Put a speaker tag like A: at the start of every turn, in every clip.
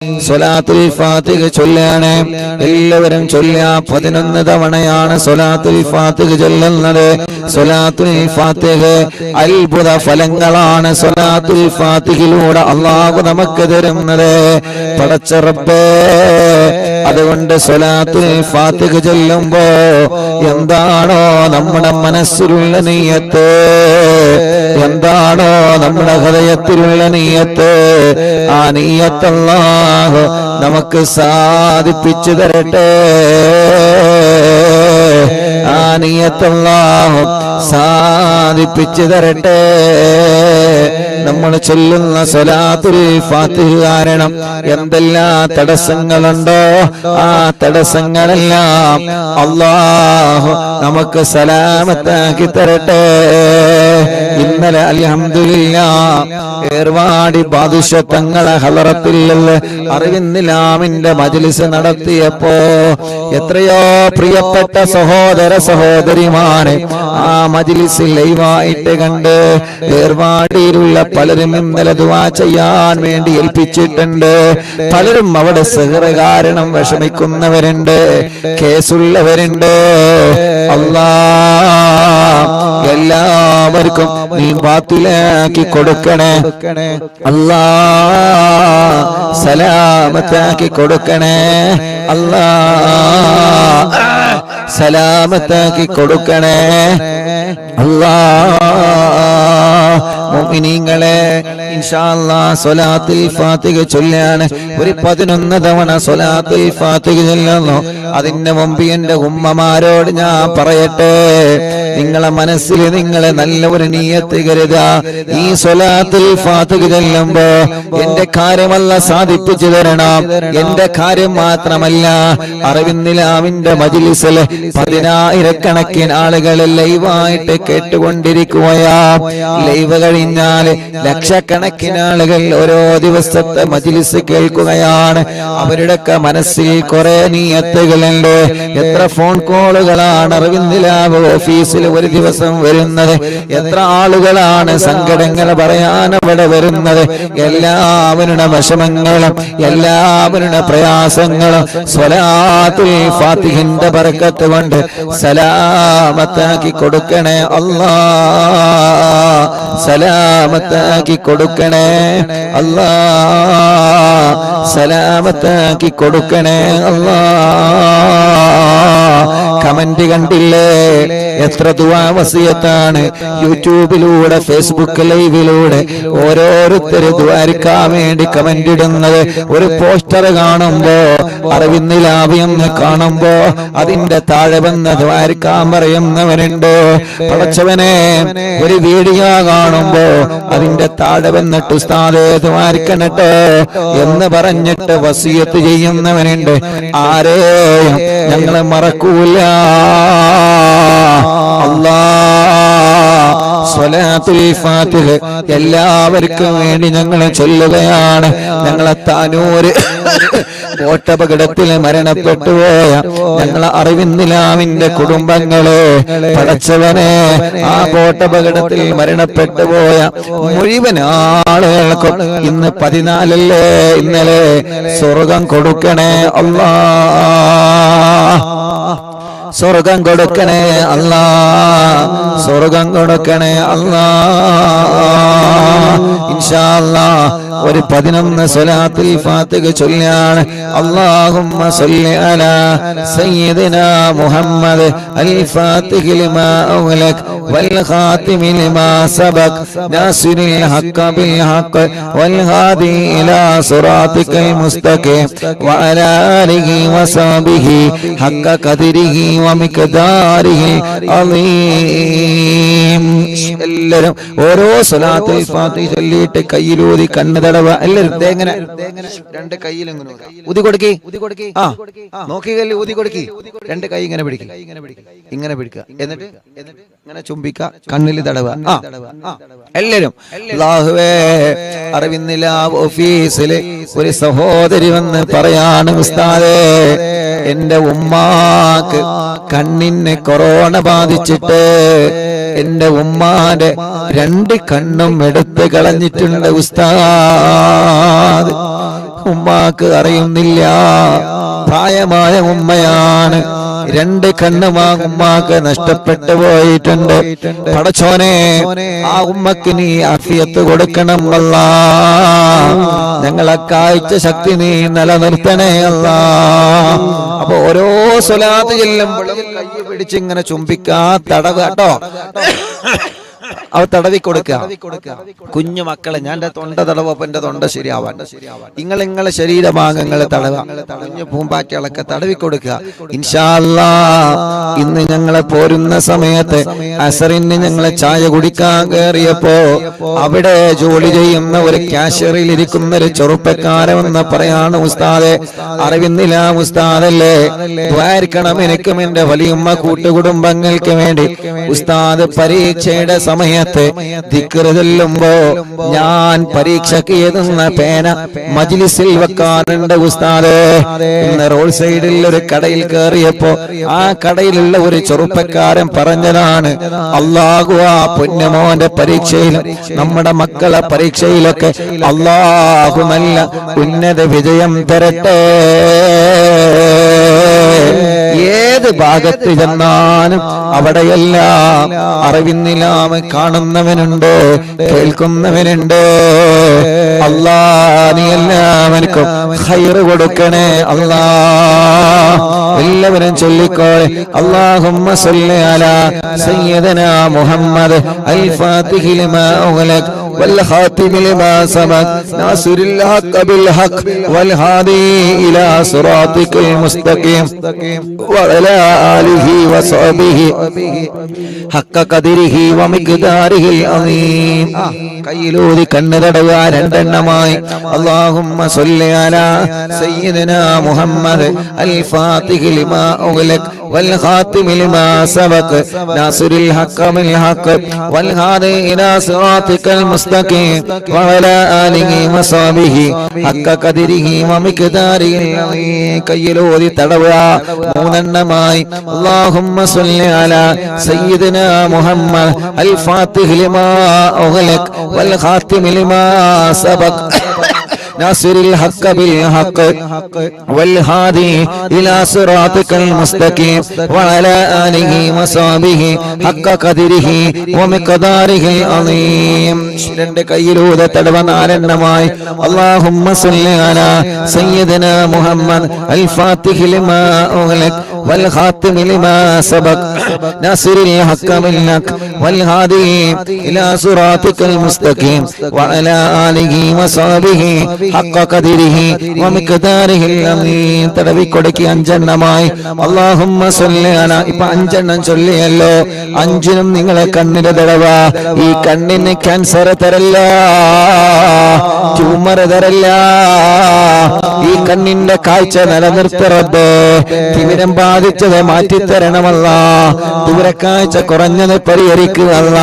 A: സ്വലാത്തുൽ ഫാത്തിഹ ചൊല്ലാണ്. എല്ലാവരും ചൊല്ലുക. 11 തവണയാണ് സ്വലാത്തുൽ ഫാത്തിഹ ചൊല്ലുന്നത്. സ്വലാത്തുൽ ഫാത്തിഹ അത്ഭുത ഫലങ്ങളാണ് സ്വലാത്തുൽ ഫാത്തിഹയിലൂടെ അല്ലാഹു നമുക്ക് തരുന്നത്. പടച്ച റബ്ബേ, അതുകൊണ്ട് സ്വലാത്തുൽ ഫാത്തിഹ ചൊല്ലുമ്പോ എന്താണോ നമ്മുടെ മനസ്സിലുള്ള നിയ്യത്ത്, എന്താണോ നമ്മുടെ ഹൃദയത്തിലുള്ള നിയ്യത്ത്, ആ നിയ്യത്ത് അല്ലാഹു നമുക്ക് സാധിപ്പിച്ചു തരട്ടെ. ആ നിയ്യത്ത് അല്ലാഹു സാധിപ്പിച്ചു തരട്ടെ. നമ്മൾ ചൊല്ലുന്ന സ്വലാത്തുൽ ഫാത്തിഹ കാരണം എന്തെല്ലാം തടസ്സങ്ങളുണ്ടോ ആ തടസ്സങ്ങളെല്ലാം അല്ലാഹു നമുക്ക് സലാമത്താക്കി തരട്ടെ. ഇന്നലെ അൽഹംദുലില്ലാഹ് ഏർവാടി ബാദുഷ തങ്ങളെ ഹളറത്തിൽ അറിവിന്നിലാമിന്റെ മജ്ലിസ് നടത്തിയപ്പോ എത്രയോ പ്രിയപ്പെട്ട സഹോദര സഹോദരിമാരെ ആ മജ്ലിസിൽ ലൈവായിട്ട് കണ്ട് ഏർവാടിയിലുള്ള പലരും ഇന്നലെ ദുആ ചെയ്യാൻ വേണ്ടി ഏൽപ്പിച്ചിട്ടുണ്ട്. പലരും അവിടെ സിഹ്ർ കാരണം വിഷമിക്കുന്നവരുണ്ട്, കേസുള്ളവരുണ്ട്. അല്ലാഹ് എല്ലാവർക്കും നീ ബാത്തിലാക്കി കൊടുക്കണേ. അല്ലാഹ് സലാമത്താക്കി കൊടുക്കണേ. അല്ലാഹ് സലാമത്താക്കി കൊടുക്കണേ. അല്ലാഹ് മുഅ്മിനീങ്ങളെ ഇൻഷാ അല്ലാഹ് സ്വലാത്തുൽ ഫാത്തിഹ ചൊല്ലാണ്. ഒരു 11 തവണ സ്വലാത്തുൽ ഫാത്തിഹ ചൊല്ലുന്നു. അതിന്റെ മുമ്പ് എന്റെ ഉമ്മമാരോട് ഞാൻ പറയട്ടെ, നിങ്ങളെ മനസ്സിൽ നിങ്ങളെ നല്ല ഒരു നിയ്യത്ത് കരുതുക. ഈ സ്വലാത്തുൽ ഫാത്തിഹ ചൊല്ലുമ്പോ എന്റെ കാര്യമല്ല സാധിപ്പിച്ചു തരണം. എന്റെ കാര്യം മാത്രമല്ല, അറിവിന്നിലാമിന്റെ മജ്ലിസിൽ 10,000 ആളുകൾ ലൈവായിട്ട് കേട്ടുകൊണ്ടിരിക്കുകയാ. ലൈവ് കഴിഞ്ഞാൽ ലക്ഷക്കണക്കിന് ആളുകൾ ഓരോ ദിവസത്തെ മജ്ലിസ് കേൾക്കുകയാണ്. അവരുടെയൊക്കെ മനസ്സിൽ കുറെ നിയ്യത്തുകളുണ്ട്. എത്ര ഫോൺ കോളുകളാണ് അറിവിന്നിലാവ് ഓഫീസിൽ ഒരു ദിവസം വരുന്നത്. എത്ര ആളുകളാണ് സങ്കടങ്ങൾ പറയാൻ അവിടെ വരുന്നത്. എല്ലാവരുടെ വിഷമങ്ങളും എല്ലാവരുടെ പ്രയാസങ്ങളും സ്വലാത്തുൽ ഫാത്തിഹിന്റെ ബറക്കത്ത് കൊണ്ട് സലാമത്താക്കി കൊടുക്കണേ. അല്ലാഹ് സലാമത്താക്കി കൊടുക്കണേ. അല്ലാഹ് സലാമത്താക്കി കൊടുക്കണേ. അല്ലാഹ് കമന്റ് കണ്ടില്ലേ? എത്ര ദുആ വസിയത്താണ് യൂട്യൂബിലൂടെ ഫേസ്ബുക്ക് ലൈവിലൂടെ ഓരോരുത്തർ ദുആരിക്കാൻ വേണ്ടി കമന്റ് ഇടുന്നത്. ഒരു പോസ്റ്റർ കാണുമ്പോ അറിവിന്നിലാവിയെന്ന് കാണുമ്പോ അതിന്റെ താഴെ വന്ന് ദുആരിക്കാൻ പറയുന്നവരുണ്ട്. പടച്ചവനെ, ഒരു വീഡിയോ കാണുമ്പോ അതിന്റെ താഴെ വന്നിട്ട് ഉസ്താദേ ദുആരിക്കണട്ടോ എന്ന് പറഞ്ഞിട്ട് വസിയത്ത് ചെയ്യുന്നവനുണ്ട്. ആരെയും ഞങ്ങളെ മറക്കൂല. അല്ലാഹ് സ്വലാത്തുൽ ഫാത്തിഹ എല്ലാവർക്കും വേണ്ടി ഞങ്ങൾ ചൊല്ലുകയാണ്. ഞങ്ങളെ താനൂര് ബോട്ടപകടത്തിൽ മരണപ്പെട്ടു പോയ ഞങ്ങളെ അറിവിന്നിലാമിന്റെ കുടുംബങ്ങളെ പടച്ചവനെ, ആ ബോട്ടപകടത്തിൽ മരണപ്പെട്ടു പോയ മുഴുവൻ ആളുകൾക്കും ഇന്ന് 14 ഇന്നലെ സ്വർഗം കൊടുക്കണേ. അല്ലാഹ് സ്വർഗം കൊടുക്കണേ. അല്ലാഹ് സ്വർഗം കൊടുക്കണേ. അല്ലാഹ് ഇൻഷാ അല്ലാഹ് ഒരു 11 സ്വലാത്തുൽ ഫാത്തിഹ ചൊല്ലാണ്. അല്ലാഹുമ്മ സ്വല്ലി അലാ സയ്യിദിനാ മുഹമ്മദ് അൽ ഫാത്തിഹി ലിമാ ഉഗ്ലക് വൽ ഖാതിമി ലിമാ സബക് നാസിറിൽ ഹഖ് ബിൽ ഹഖ് വൽ ഹാദി ഇലാ സിറാതികൽ മുസ്തഖീം വഅലാ ആലിഹി വസഹ്ബിഹി ഹഖ ഖദരിഹി വമിഖ്ദാരിഹി അളീം. എല്ലാവരും ഓരോ സ്വലാത്തുൽ ഫാത്തിഹ ചൊല്ലിയിട്ട് കയ്യിലൂതി കണ്ണ് തടവ. എല്ലാവരും എങ്ങനെ 2 കയ്യിലും ഊതി കൊടുക്കി. ആ നോക്കിക്കല്ലേ, ഊതി കൊടുക്കി. 2 കൈ ഇങ്ങനെ പിടിക്കുക, ഇങ്ങനെ പിടിക്കുക. എന്നിട്ട് ഇങ്ങനെ ചുംബിക്ക, കണ്ണിൽ തടവ. എല്ലാവരും അല്ലാഹുവേ, അറിവിന്നിലാവ് ഓഫീസില് ഒരു സഹോദരി വന്ന് പറയാണ്, ഉസ്താദേ എന്റെ ഉമ്മാക്ക് കണ്ണിന് കൊറോണ ബാധിച്ചിട്ട് എന്റെ ഉമ്മാന്റെ 2 കണ്ണും എടുത്ത് കളഞ്ഞിട്ടുണ്ട് ഉസ്താദ്. ഉമ്മാക്ക് അറിയുന്നില്ല. പ്രായമായ ഉമ്മയാണ്. 2 കണ്ണുമാ ഉമ്മാക്ക് നഷ്ടപ്പെട്ടു പോയിട്ടുണ്ട്. പടച്ചോനെ, ആ ഉമ്മക്ക് നീ ആഫിയത്ത് കൊടുക്കണം അല്ലാ. ഞങ്ങളെ കാഴ്ച ശക്തി നീ നിലനിർത്തണേ അല്ലാ. അപ്പൊ ഓരോ സ്വലാത്ത് ചെല്ലുമ്പോഴും കൈ പിടിച്ച് ഇങ്ങനെ ചുംബിക്കാ, തടവ് കേട്ടോ, അവ തടവി കൊടുക്കുക. കുഞ്ഞു മക്കളെ, ഞാൻ എന്റെ തൊണ്ട തടവപ്പോ എന്റെ തൊണ്ട ശരിയാവാൻ നിങ്ങളെ ശരീരഭാഗങ്ങളെ തടവ, കുഞ്ഞു പൂമ്പാറ്റകളൊക്കെ തടവി കൊടുക്കുക. ഇൻഷാ അല്ലാഹ് ഇന്ന് ഞങ്ങളെ പോരുന്ന സമയത്ത് അസറിന് ഞങ്ങളെ ചായ കുടിക്കാൻ കയറിയപ്പോ അവിടെ ജോലി ചെയ്യുന്ന ഒരു ക്യാഷ്യറിൽ ഇരിക്കുന്ന ഒരു ചെറുപ്പക്കാരെന്ന് പറയാണ്, ഉസ്താദെ, അറിവിന്നില്ല ഉസ്താദല്ലേ, ദ്വാരിക്കണം എനിക്കും എന്റെ വലിയമ്മ കൂട്ടുകുടുംബങ്ങൾക്ക് വേണ്ടി. ഉസ്താദ് പരീക്ഷയുടെ സമയത്ത് ദിക്ർ ചൊല്ലുമ്പോ ഞാൻ പരീക്ഷയ്ക്ക് എഴുതുന്ന പേന മജ്ലിസിൽ വെക്കാറുണ്ട് ഉസ്താദേ. ഇന്ന് റോഡ് സൈഡിൽ ഒരു കടയിൽ കയറിയപ്പോ ആ കടയിലുള്ള ഒരു ചെറുപ്പക്കാരൻ പറഞ്ഞതാണ്, അല്ലാഹു ആ പൊന്നുമോന്റെ പരീക്ഷയിലും നമ്മുടെ മക്കളെ പരീക്ഷയിലൊക്കെ അല്ലാഹു നല്ല ഉന്നത വിജയം തരട്ടെ. ഏത് ഭാഗത്ത് ചെന്നാലും അവിടെയെല്ലാം അറിവിന്നിലാമ കാണുന്നവനുണ്ട്, കേൾക്കുന്നവനുണ്ട്. അല്ലാ, നീ എല്ലാവർക്കും ഖൈറ് കൊടുക്കണേ അല്ലാ. എല്ലാവരും ചൊല്ലിക്കോളെ, അല്ലാഹുമ്മ സ്വല്ലി അലാ സയ്യിദനാ മുഹമ്മദ് അൽ ഫാത്തിഹി ലിമാ ഉഗ്ലഖ് വൽ ഖാതിമി ലിമാ സബഖ് നാസിറുൽ ഹഖ് ബിൽ ഹഖ് വൽ ഹാദി ഇലാ സിറാത്തിക്കൽ മുസ്തഖീം വഅലാ ആലിഹി വസഹ്ബിഹി ഹഖ ഖദരിഹി വമിഖ്ദാരിഹിൽ അസീം. കയ്യിലൂതി കണ്ണ് തടവുക 2 എണ്ണമായി. അല്ലാഹുമ്മ സ്വല്ലി അലാ സയ്യിദനാ മുഹമ്മദ് അൽ ഫാത്തിഹി ലിമാ ഉഗ്ലഖ് വൽ ഖാതിമി ലിമാ സബഖ് നാസിറുൽ ഹഖ് ബിൽ ഹഖ് വൽ ഹാദി ഇലാ സിറാത്തിക്കൽ മുസ്തഖീം വഅലാ ആലിഹി വസഹ്ബിഹി ഹഖ ഖദരിഹി വമിഖ്ദാരിഹിൽ അസീം. കയ്യിലൂതി തടവുക 3 എണ്ണമായി. അല്ലാഹുമ്മ സ്വല്ലി അലാ സയ്യിദനാ മുഹമ്മദ് അൽ ഫാത്തിഹി ലിമാ ഉഗ്ലഖ് വൽ ഖാതിമി ലിമാ സബഖ് നാസിറുൽ ഹഖ് ബിൽ ഹഖ് വൽ ഹാദി ഇലാ സിറാത്തിക്കൽ മുസ്തഖീം വഅലാ ആലിഹി വസഹ്ബിഹി ഹഖ ഖദരിഹി വമിഖ്ദാരിഹിൽ അസീം. 2 കയ്യിലൂടെ തടവ 4 എണ്ണമായി. അല്ലാഹുമ്മ സ്വല്ലി അലാ സയ്യിദനാ മുഹമ്മദ് അൽ ഫാത്തിഹി ലിമാ ഉഗ്ലഖ് വൽ ഖാതിമി ലിമാ സബഖ് നാസിറുൽ ഹഖ് ബിൽ ഹഖ് വൽ ഹാദി ഇലാ സിറാത്തിക്കൽ മുസ്തഖീം വഅലാ ആലിഹി വസഹ്ബിഹി ഹഖ ഖദരിഹി വമിഖ്ദാരിഹിൽ അസീം. തടവി കൊടുക്കി 5 എണ്ണമായി. അല്ലാഹുമ്മ സ്വല്ലി അലാ. ഇപ്പൊ 5 എണ്ണം ചൊല്ലിയല്ലോ. 5നും നിങ്ങളെ കണ്ണിന് തടവ. ഈ കണ്ണിന് ക്യാൻസർ തരല്ല, ട്യൂമർ തരല്ല. ഈ കണ്ണിന്റെ കാഴ്ച നിലനിർത്തറബ്. തിമിരം ബാധിച്ചത് മാറ്റിത്തരണമല്ല. ദൂരക്കാഴ്ച കുറഞ്ഞത് പരിഹരിക്കുകയല്ല.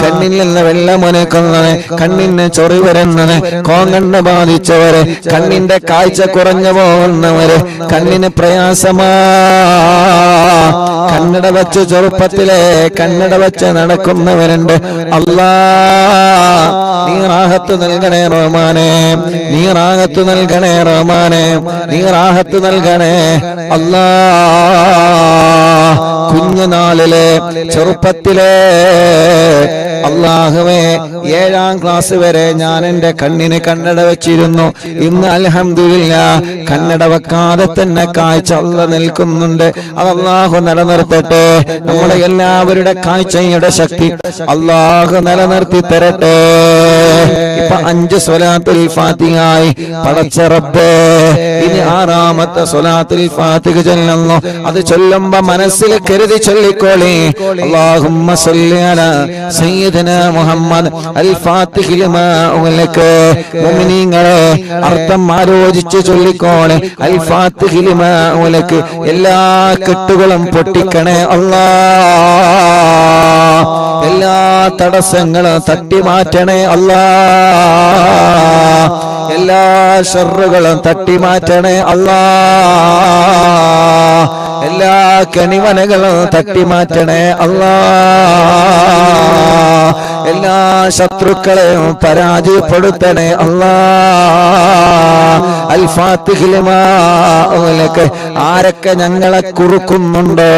A: കണ്ണിൽ നിന്ന് വെള്ളമൊനക്കുന്നത്, കണ്ണിന് ചൊറി വരുന്നത്, കോങ്കണ്ണ് ബാധിച്ചവര്, കണ്ണിന്റെ കാഴ്ച കുറഞ്ഞു പോകുന്നവര്, കണ്ണിന് പ്രയാസമാ. കണ്ണട വെച്ച് ചെറുപ്പത്തിലെ കണ്ണട വെച്ച് നടക്കുന്നവരുണ്ട്. അല്ലാ, നീ റാഹത്ത് നൽകണേ റഹ്മാനേ, നീ റാഹത്ത് നൽകണേ റഹ്മാനേ, നീ റാഹത്ത് നൽകണേ അല്ലാ. കുഞ്ഞുനാളിലെ ചെറുപ്പത്തിലെ അല്ലാഹുവേ, 7ാം ക്ലാസ് വരെ ഞാൻ എന്റെ കണ്ണിന് കണ്ണട വെച്ചിരുന്നു. ഇന്ന് അൽഹംദുലില്ലാഹ് കണ്ണട വെക്കാതെ തന്നെ കാഴ്ച അല്ലാഹ് നിൽക്കുന്നുണ്ട്. അത് അല്ലാഹു നിലനിർത്തട്ടെ. നമ്മുടെ എല്ലാവരുടെ കാഴ്ചയുടെ ശക്തി അല്ലാഹു നിലനിർത്തി തരട്ടെ. ഇപ്പൊ 5 സ്വലാത്തുൽ ഫാത്തിഹയായി. പടച്ച റബ്ബേ, ഇനി 6ാമത്തെ സ്വലാത്തുൽ ഫാത്തിഹ ചൊല്ലുന്നു. അത് ചൊല്ലുമ്പോ മനസ്സിൽ കരുതി ചൊല്ലിക്കോളേ. അല്ലാഹുമ്മ സ്വല്ലി അലാ സയ്യിദനാ മുഹമ്മദ് അൽ ഫാത്തിഹി ലിമാ ഉഗ്ലഖ്. മുഅ്മിനീങ്ങളെ, അർത്ഥം ആലോചിച്ച് ചൊല്ലിക്കോളെ. അൽ ഫാത്തിഹി ലിമാ ഉഗ്ലഖ്. എല്ലാ കെട്ടുകളും പൊട്ടിക്കണേ അല്ലാ. എല്ലാ തടസ്സങ്ങളും തട്ടി മാറ്റണേ അല്ലാ. എല്ലാ ഷർറുകളും തട്ടി മാറ്റണേ അല്ലാ. എല്ലാ കണിവനകളും തട്ടി മാറ്റണേ അല്ലാ. എല്ലാ ശത്രുക്കളെയും പരാജയപ്പെടുത്തണേ അല്ലാ. അൽ ഫാത്തിഹി ലിമാ ഉഗ്ലിഖ്. ആരൊക്കെ ഞങ്ങളെ കുറുക്കുന്നുണ്ടോ,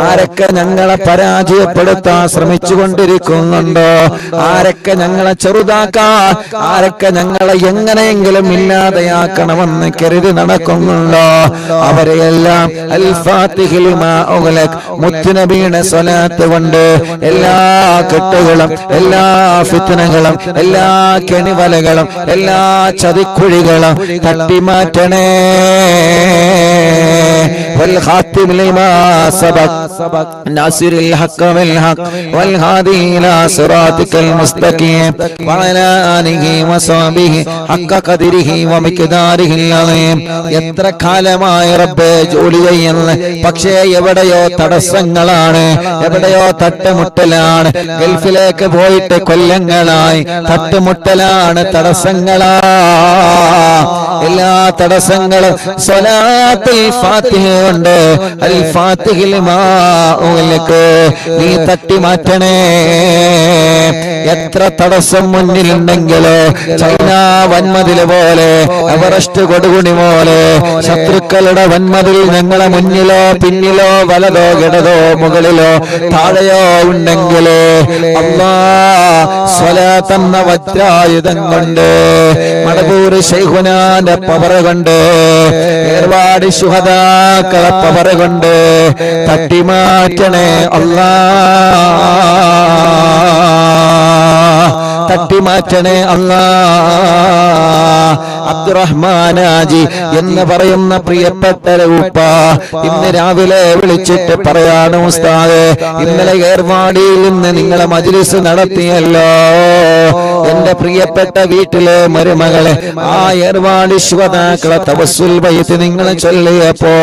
A: ആരൊക്കെ ഞങ്ങളെ പരാജയപ്പെടുത്താൻ ശ്രമിച്ചുകൊണ്ടിരിക്കുന്നുണ്ടോ, ആരൊക്കെ ഞങ്ങളെ ചെറുതാക്കാൻ, ആരൊക്കെ ഞങ്ങളെ എങ്ങനെയെങ്കിലും ഇല്ലാതെയാക്കണമെന്ന് കരുതി നടക്കുന്നുണ്ടോ, അവരെയെല്ലാം അൽ ഫാത്തിഹി ലിമാ ഉഗ്ലിഖ് മുത്തുനബിയുടെ സ്വലാത്ത് കൊണ്ട് എല്ലാ കെട്ടുകളും എല്ലാ ഫിത്നകളും എല്ലാ കെണിവലകളും എല്ലാ ചതിക്കുഴികളും തട്ടിമാറ്റണേ. والخاتم لما سبق ناصر الحق بالحق والهادي إلى صراطك المستقيم وعلى آله وصحبه حق قدره ومقداره العظيم. എത്ര കാലമായി റബ്ബേ ജോലി ചെയ്യുന്നു, പക്ഷേ എവിടെയോ തടസ്സങ്ങളാണ്, എവിടെയോ തട്ടുമുട്ടലാണ്. ഗൾഫിലേക്ക് പോയിട്ട് കൊല്ലങ്ങളായി, തട്ടുമുട്ടലാണ്, തടസ്സങ്ങളാ. എല്ലാ തടസ്സങ്ങളും സ്വലാത്തുൽ ഫാത്തിഹ കൊണ്ട് അൽ ഫാത്തിഹി ലിമാ ഉഗ്ലിഖ് നീ തട്ടി മാറ്റണേ. എത്ര തടസ്സം മുന്നിലുണ്ടെങ്കിലോ, ചൈന വൻമതിൽ പോലെ, എവറസ്റ്റ് കൊടുകുണി പോലെ ശത്രുക്കളുടെ വൻമതിൽ ഞങ്ങളെ മുന്നിലോ പിന്നിലോ വലതോ ഇടതോ മുകളിലോ താഴെയോ ഉണ്ടെങ്കിലോ അല്ലാഹ് സ്വലാത്ത് എന്ന വജ്രായുധം കൊണ്ട്, മടവൂർ ശൈഖുനാന്റെ പവർ കൊണ്ട്, ഏർവാടി ശുഹദാക്കളെ പവർ കൊണ്ട് തട്ടിമാറ്റണേ അല്ലാഹ്, തട്ടിമാറ്റണേ അല്ലാഹ്. അബ്ദുറഹ്മാനാജി എന്ന് പറയുന്ന പ്രിയപ്പെട്ട ഉപ്പ ഇന്ന് രാവിലെ വിളിച്ചിട്ട് പറയാണ്, ഉസ്താദേ ഇന്നലെ ഏർവാടിയിൽ നിന്ന് നിങ്ങളെ മജ്ലിസ് നടത്തിയല്ലോ, എന്റെ പ്രിയപ്പെട്ട വീട്ടിലെ മരുമകളെ ആ ഏർവാടി ശുഹദാക്കളെ തവസ്സുൽ ബൈത്ത് നിങ്ങൾ ചൊല്ലിയപ്പോ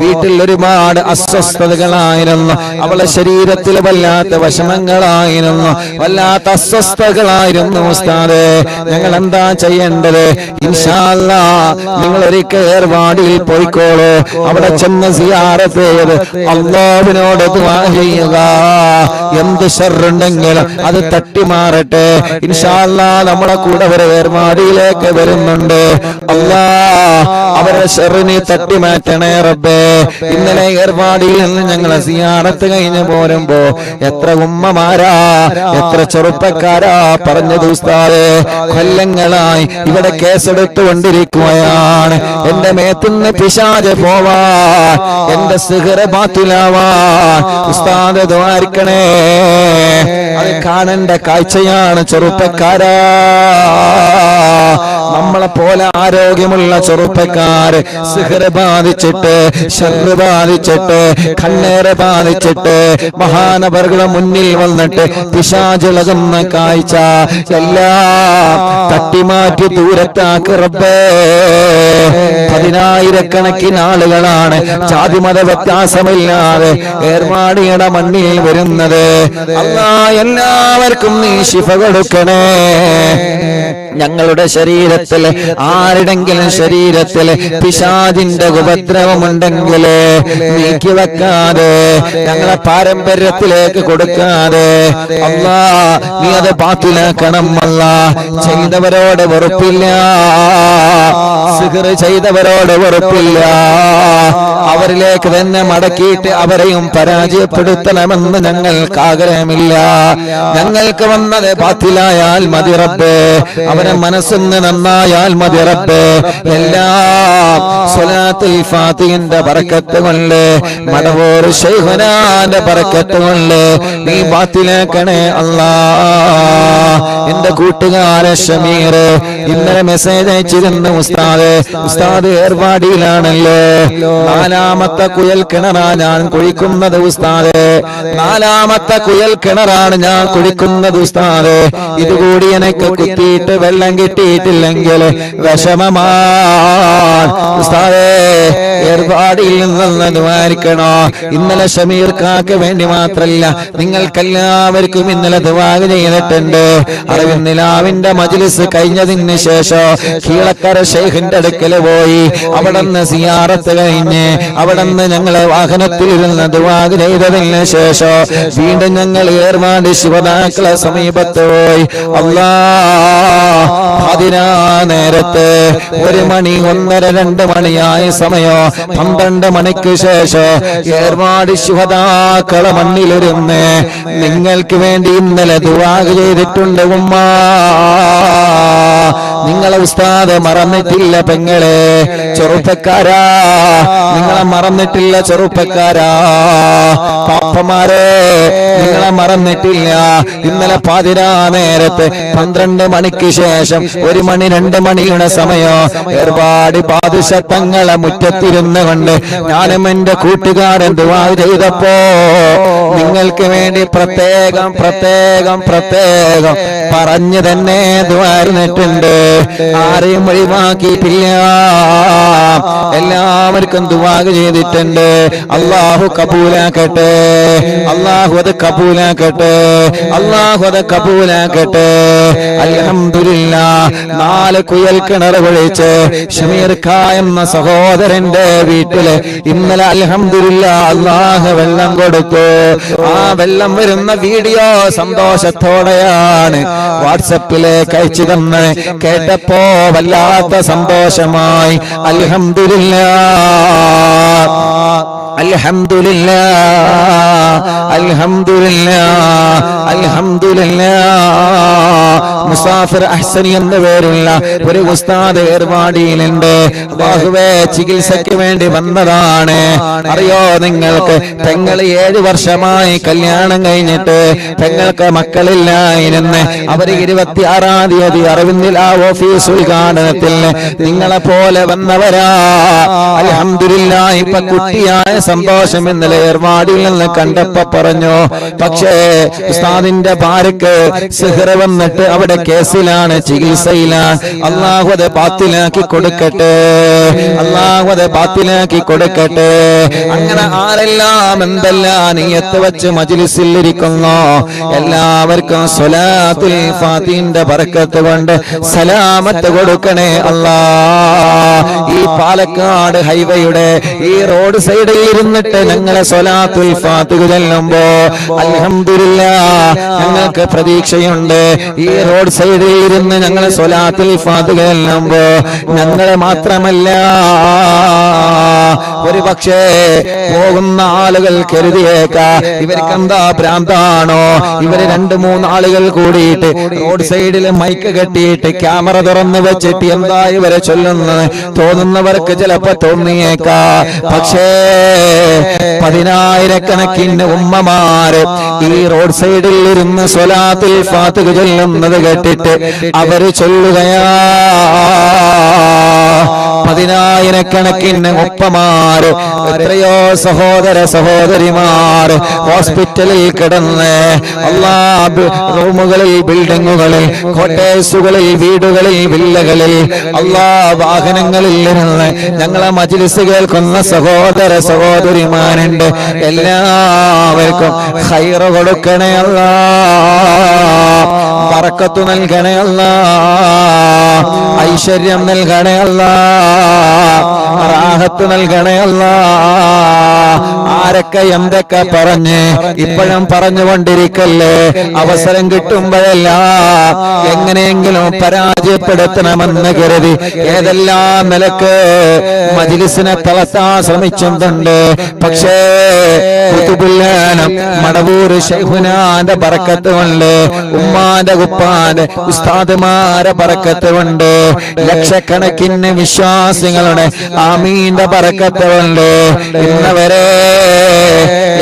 A: വീട്ടിൽ ഒരുപാട് അസ്വസ്ഥതകളായിരുന്നു, അവളെ ശരീരത്തിൽ വല്ലാത്ത വിഷമങ്ങളായിരുന്നു, വല്ലാത്ത അസ്വസ്ഥതകളായിരുന്നു. ഉസ്താദേ ഞങ്ങൾ എന്താ ചെയ്യേണ്ടത്? ഇൻഷാ അല്ലാഹ് നിങ്ങൾ ഒരിക്കൽ ഏർവാടിയിൽ പോയിക്കോളൂ, അവിടെ ചെന്ന് സിയാറത്ത് ചെയ്ത് അല്ലാഹുവിനോട് ദുആ ചെയ്യുക, എന്ത് ശർറുണ്ടെങ്കിലും അത് തട്ടിമാറട്ടെ. ഇൻഷാ അല്ലാഹ് നമ്മുടെ കൂടെ ഒരു ഏർവാടിയിലേക്ക് വരുന്നുണ്ട്, അല്ലാഹ് അവരുടെ ശർറിനെ തട്ടിമാറ്റണേ റബ്ബേ. ഇന്നലെ ഏർവാടിയിൽ നിന്ന് ഞങ്ങളെ സിയാറത്ത് കഴിഞ്ഞ് പോരുമ്പോ എത്ര ഉമ്മമാരാ, എത്ര ചെറുപ്പക്കാരാ പറഞ്ഞത്, ഉസ്താദേ കൊല്ലങ്ങളായി ഇവിടെ കേസെടുത്തുകൊണ്ടിരിക്കുകയാണ്, എന്റെ മേത്തുനിന്ന് പിശാച് പോവാൻ, എന്റെ സിഹ്റ് ബാത്തിലാവാൻ ഉസ്താദ് ദ്വാരിക്കണേ. അത് കാണേണ്ട കാഴ്ചയാണ് ചെറുപ്പക്കാരാ. നമ്മളെ പോലെ ആരോഗ്യമുള്ള ചെറുപ്പക്കാര് സിഹ്റ് ബാധിച്ചിട്ട്, ശർറ് ബാധിച്ചിട്ട്, കണ്ണേറ് ബാധിച്ചിട്ട് മഹാനവറുകളുടെ മുന്നിൽ വന്നിട്ട് പിശാചിളകുന്ന കാഴ്ച എല്ലാം തട്ടിമാറ്റി ദൂരത്താക്ക് റബ്ബേ. പതിനായിരക്കണക്കിന് ആളുകളാണ് ജാതിമത വ്യത്യാസമില്ലാതെ ഏർവാടിയുടെ മണ്ണിൽ വരുന്നത്. അല്ലാഹ് എല്ലാവർക്കും നീ ശിഫ കൊടുക്കണേ. ഞങ്ങളുടെ ശരീരത്തിൽ ആരുടെങ്കിലും ശരീരത്തിൽ പിശാചിന്റെ ഉപദ്രവമുണ്ടെങ്കിൽ നീക്കി വെക്കാതെ, ഞങ്ങളെ പാരമ്പര്യത്തിലേക്ക് കൊടുക്കാതെ അല്ലാഹ് നീ അത് ബാത്തിലാക്കണം. അല്ലാഹ് ചെയ്തവരോട് വെറുപ്പില്ല, സിഹ്റ് ചെയ്തവരോട് വെറുപ്പില്ല, അവരിലേക്ക് തന്നെ മടക്കിയിട്ട് അവരെയും പരാജയപ്പെടുത്തണമെന്ന് ഞങ്ങൾക്ക് ആഗ്രഹമില്ല. ഞങ്ങൾക്ക് വന്നത് ബാത്തിലായാൽ മതി റബ്ബേ, അവരെ മനസ്സിന് നന്നായാൽ മതി റബ്ബേ. എല്ലാം സ്വലാത്തുൽ ഫാത്തിഹിന്റെ ബറക്കത്ത് കൊണ്ട്, മടവൂർ ശൈഖുനാന്റെ ബറക്കത്ത് കൊണ്ട് നീ ബാത്തിലാക്കണേ അല്ലാഹ്. എന്റെ കൂട്ടുകാരൻ ഷമീർ ഇന്നലെ മെസ്സേജ് അയച്ചിരുന്നു, ഉസ്താദ് ഏർവാടിയിലാണല്ലോ, നാലാമത്തെ കുയൽ കിണറാ ഞാൻ കുഴിക്കുന്നത് ഉസ്താദ്, നാലാമത്തെ കുയൽ കിണറാണ് ഞാൻ കുഴിക്കുന്നത് ഉസ്താദ്, ഇതുകൂടി എനിക്ക് കുത്തിയിട്ട് വെള്ളം കിട്ടിയിട്ടില്ലെങ്കിൽ വിഷമമാണ് ഉസ്താദേ ഏർപാടിൽ നിന്ന് ദ്വാരിക്കണോ. ഇന്നലെ ഷമീർ കാക്ക് വേണ്ടി മാത്രല്ല, നിങ്ങൾക്കെല്ലാവർക്കും ഇന്നലെ ദുആ ചെയ്തിട്ടുണ്ട്. അറിവിന്നിലാവിന്റെ മജ്ലിസ് കഴിഞ്ഞതിന് ശേഷം കീഴക്കര ശൈഖിന്റെ അടുക്കൽ പോയി അവിടുന്ന് സിയാറത്ത് കഴിഞ്ഞ് അവിടുന്ന് ഞങ്ങളെ വാഹനത്തിൽ ഇരുന്ന് ദുആ ചെയ്തതിന് ശേഷം വീണ്ടും ഞങ്ങൾ ഏർവാടി ശിവതാക്കളെ സമീപത്ത് പോയി. അതിനാ നേരത്ത് 1 മണി 1:30 2 മണിയായ സമയോ 12 മണിക്ക് ശേഷം ഏർവാടി ശുഹദാക്കളെ മണ്ണിലിരുന്ന് നിങ്ങൾക്ക് വേണ്ടി ഇന്നലെ ദുആ ചെയ്തിട്ടുണ്ട് ഉമ്മ. നിങ്ങളെ ഉസ്താദ് മറന്നിട്ടില്ല പെങ്ങളെ, ചെറുപ്പക്കാരാ നിങ്ങളെ മറന്നിട്ടില്ല, ചെറുപ്പക്കാരാ പാപ്പമാരെ നിങ്ങളെ മറന്നിട്ടില്ല. ഇന്നലെ പാതിരാ നേരത്ത് 12 മണിക്ക് ശേഷം 1 മണി 2 മണിയുടെ സമയം ഏർപാടി പാദുഷത്തങ്ങളെ മുറ്റത്തിരുന്ന് കൊണ്ട് ഞാനും എന്റെ കൂട്ടുകാരൻ ദുആ ചെയ്തപ്പോ നിങ്ങൾക്ക് വേണ്ടി പ്രത്യേകം പ്രത്യേകം പ്രത്യേകം പറഞ്ഞു തന്നെ ദുആർന്നിട്ടുണ്ട്. ആരെയും ഒഴിവാക്കിയിട്ടില്ല, എല്ലാവർക്കും ദുആ ചെയ്തിട്ടുണ്ട്. അല്ലാഹു കബൂലാക്കട്ടെ, അല്ലാഹു അത് കബൂലാക്കട്ടെ, അല്ലാഹു അത് കബൂലാക്കട്ടെ. അൽഹംദുലില്ലാഹ് 4 കുയൽ കിണർ കുഴിച്ച് ഷമീർ ഖാ എന്ന സഹോദരന്റെ വീട്ടില് ഇന്നലെ അൽഹംദുലില്ലാഹ് അല്ലാഹു വെള്ളം കൊടുത്തു. ആ വെള്ളം വരുന്ന വീഡിയോ സന്തോഷത്തോടെയാണ് വാട്സപ്പിലേക്ക് അയച്ചു തന്നെ. കേട്ടപ്പോ വല്ലാത്ത സന്തോഷമായി. അൽഹംദുലില്ലാഹ് അൽഹംദുലില്ലാഹ് അൽഹംദുലില്ലാഹ് അൽഹംദുലില്ലാഹ്. മുസാഫിർ അഹ്സനി എന്ന പേരുള്ള ഒരു ഉസ്താദ് ഏർവാടിയിലുണ്ട്. അല്ലാഹുവേ ചികിത്സയ്ക്ക് വേണ്ടി വന്നതാണ്. അറിയോ നിങ്ങൾക്ക്, പെങ്ങൾ 7 വർഷമായി കല്യാണം കഴിഞ്ഞിട്ട് പെങ്ങൾക്ക് മക്കളില്ലായിരുന്നു. അവർ 26-ാം തീയതി അറിവിന്നിലാ ഓഫീസ് ഉദ്ഘാടനത്തിൽ നിങ്ങളെ പോലെ വന്നവരാ. അൽഹംദുലില്ലാഹ് ഇപ്പൊ കുട്ടിയായ സന്തോഷം ഇന്നലെ ഏർവാടിയിൽ നിന്ന് കണ്ടപ്പോ പറഞ്ഞു. പക്ഷേ ഉസ്താദിന്റെ ഭാര്യക്ക് സിഹ്ർ വന്നിട്ട് അവിടെ കേസിലാണ്, ചികിത്സയിലാണ്. അല്ലാഹു അത് ബാത്തിലാക്കി കൊടുക്കട്ടെ, അല്ലാഹു അത് ബാത്തിലാക്കി കൊടുക്കട്ടെ. അങ്ങനെ ആരെല്ലാം എന്തെല്ലാം നിയത്ത് വെച്ച് മജ്ലിസിൽ ഇരിക്കുന്നു എല്ലാവർക്കും സ്വലാത്തുൽ ഫാത്തിഹിന്റെ ബർക്കത്ത് കൊണ്ട് സലാമത്ത് കൊടുക്കണേ അല്ലാഹ്. ഈ പാലക്കാട് ഹൈവേയുടെ ഈ റോഡ് സൈഡിൽ ഇരുന്നിട്ട് ഞങ്ങളെ സ്വലാത്തുൽ ഫാത്തിഹ ചൊല്ലുമ്പോ അൽഹംദുലില്ലാഹ് ഞങ്ങൾക്ക് പ്രതീക്ഷയുണ്ട്. ഈ റോഡ് സൈഡിൽ ഇരുന്ന് ഞങ്ങളെ സ്വലാത്തുൽ ഫാത്തിഹ ചൊല്ലുമ്പോ ഞങ്ങളെ മാത്രമല്ല, ഒരു പക്ഷേ പോകുന്ന ആളുകൾ കരുതിയേക്കാ ഇവർക്കെന്താ ഭ്രാന്താണോ, ഇവര് 2-3 ആളുകൾ കൂടിയിട്ട് റോഡ് സൈഡിൽ മൈക്ക് കെട്ടിയിട്ട് ക്യാമറ തുറന്ന് വെച്ചിട്ട് എന്താ ഇവരെ ചൊല്ലുന്നത് തോന്നുന്നവർക്ക് ചിലപ്പോ തോന്നിയേക്കാ. പക്ഷേ 10,000-കണക്കിന് ഉമ്മമാര് ഈ റോഡ് സൈഡിൽ ഇരുന്ന് സ്വലാത്തുൽ ഫാത്തിഹ ചൊല്ലുന്നത് കേട്ടിട്ട് അവര് ചൊല്ലുകയാ. 10,000-കണക്കിന് ഉപ്പമാര്, എത്രയോ സഹോദര സഹോദരിമാർ ഹോസ്പിറ്റലിൽ കിടന്ന് റൂമുകളിൽ, ബിൽഡിങ്ങുകളിൽ, കോട്ടേഴ്സുകളിൽ, വീടുകളിൽ, വില്ലകളിൽ, വാഹനങ്ങളിൽ ഇരുന്ന് ഞങ്ങളെ മജ്ലിസ് കേൾക്കുന്ന സഹോദര സഹോദരിമാരുണ്ട്. എല്ലാവർക്കും ഖൈറ് കൊടുക്കണേ അല്ലാഹ്, ബറക്കത്ത് നൽകണേ അല്ലാഹ്, ഐശ്വര്യം നൽകണേ അല്ലാഹ്, റാഹത്ത് നൽകണേ അല്ലാഹ്. ആരൊക്കെ എന്തൊക്കെ പറഞ്ഞ് ഇപ്പോഴും പറഞ്ഞുകൊണ്ടിരിക്കല്ലേ, അവസരം കിട്ടുമ്പോഴെല്ലാം എങ്ങനെയെങ്കിലും പരാജയപ്പെടുത്തണമെന്ന് കരുതി ഏതെല്ലാം നിലക്ക് മജ്ലിസിനെ തളർത്താൻ ശ്രമിച്ചിട്ടുണ്ട്. പക്ഷേ കുതുബുല്ലാനം മടവൂര് ശൈഖുനാന്റെ ബറക്കത്ത് കൊണ്ട്, ഉമ്മാന്റെ ഉപ്പാന്റെ ഉസ്താദുമാരെ ബറക്കത്ത് കൊണ്ട് ലക്ഷക്കണക്കിന് വിശ്വാസികളുടെ ആമീൻ ആമീന്റെ ബറക്കത്ത് കൊണ്ട് ഇന്നവരെ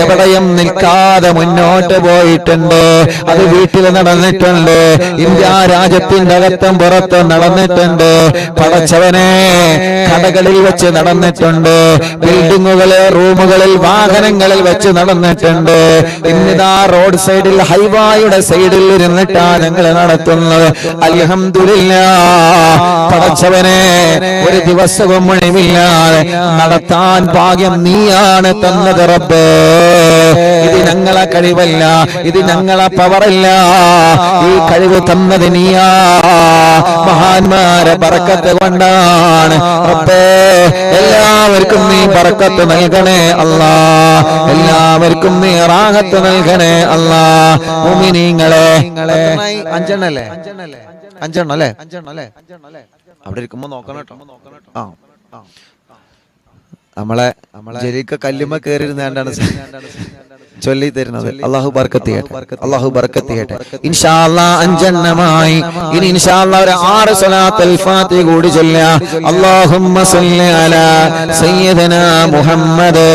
A: എവിടെയും നിൽക്കാതെ മുന്നോട്ട് പോയിട്ടുണ്ട്. അത് വീട്ടിൽ നടന്നിട്ടുണ്ട്, ഇന്ത്യ രാജ്യത്തിന്റെ അകത്തും പുറത്തും നടന്നിട്ടുണ്ട്. പടച്ചവനെ, കടകളിൽ വെച്ച് നടന്നിട്ടുണ്ട്, ബിൽഡിങ്ങുകളിൽ, റൂമുകളിൽ, വാഹനങ്ങളിൽ വെച്ച് നടന്നിട്ടുണ്ട്. ഇന്നിതാ റോഡ് സൈഡിൽ, ഹൈവായുടെ സൈഡിൽ ഇരുന്നിട്ടാണ് ഞങ്ങൾ നടത്തുന്നത്. അൽഹംദുലില്ലാഹ്. പടച്ചവനെ, ഒരു ദിവസവും മുഴുമില്ലാതെ നടത്താൻ ഭാഗ്യം നീയാണ് തന്നത് റബ്ബേ. ഇത് ഞങ്ങളെ കഴിവല്ല, ഇത് ഞങ്ങളെ പവറല്ല, ഈ കഴിവ് തന്നത് നീയാ. മഹാന്മാരെ ബറക്കത്ത് കൊണ്ടാണ് റബ്ബേ. എല്ലാവർക്കും നീ ബറക്കത്ത് നൽകണേ അല്ലാ, എല്ലാവർക്കും നീ റാഹത്ത് നൽകണേ അല്ലാ. മുഅ്മിനീങ്ങളെ, അഞ്ചെണ്ണല്ലേ? അവിടെ ഇരിക്കുമ്പോ നോക്കണം കേട്ടോ. നമ്മളെ ജലീക്ക കല്ലുമ്മ കയറിയിരുന്നാണ്ടാണ് ചൊല്ലി തരുന്നത്. അല്ലാഹു ബർക്കത്ത് ചെയ്യട്ടെ, അല്ലാഹു ബർക്കത്ത് ചെയ്യട്ടെ. ഇൻഷാ അല്ലാഹ് അഞ്ചെണ്ണമായി. ഇനി ഇൻഷാ അല്ലാഹ് ഒരു 6 സ്വലാത്തുൽ ഫാത്തിഹ കൂടി ചൊല്ലാം. അല്ലാഹുമ്മ സ്വല്ലി അലാ സയ്യിദനാ മുഹമ്മദ്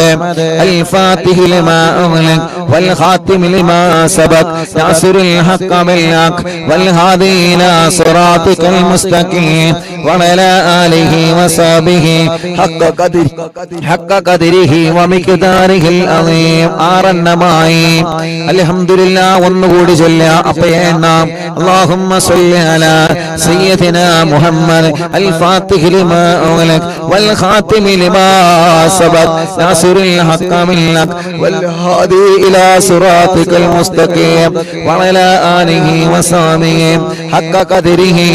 A: അൽ ഫാത്തിഹി ലിമാ ഉഗ്ലിഖ വൽ ഖാതിമി ലിമാ സബഖ നാസിറുൽ ഹഖ് ബിൽ ഹഖ് വൽ ഹാദി ഇലാ സിറാതികൽ മുസ്തഖീം വഅലാ ആലിഹി വസഹ്ബിഹി ഹഖ്ക ഖദ്രിഹി വമിഖ്ദാരിഹിൽ അളീം. അൽഹംദുലില്ലാഹ്. ഒന്നുകൂടി ചൊല്ലാം. അപ്പൊ എണ്ണാം. അല്ലാഹുമ്മ സ്വല്ലി അലാ സയ്യിദിനാ മുഹമ്മദ് അൽ ഫാത്തിഹി ലിമാ ഉഗ്ലിഖ വൽ ഖാതിമി ലിമാ സബഖ നാസിറുൽ ഹഖ് ബിൽ ഹഖ് വൽ ഹാദി ഇലാ സിറാതികൽ മുസ്തഖീം വഅലാ ആലിഹി വസഹ്ബിഹി ഹഖ്ക ഖദ്രിഹി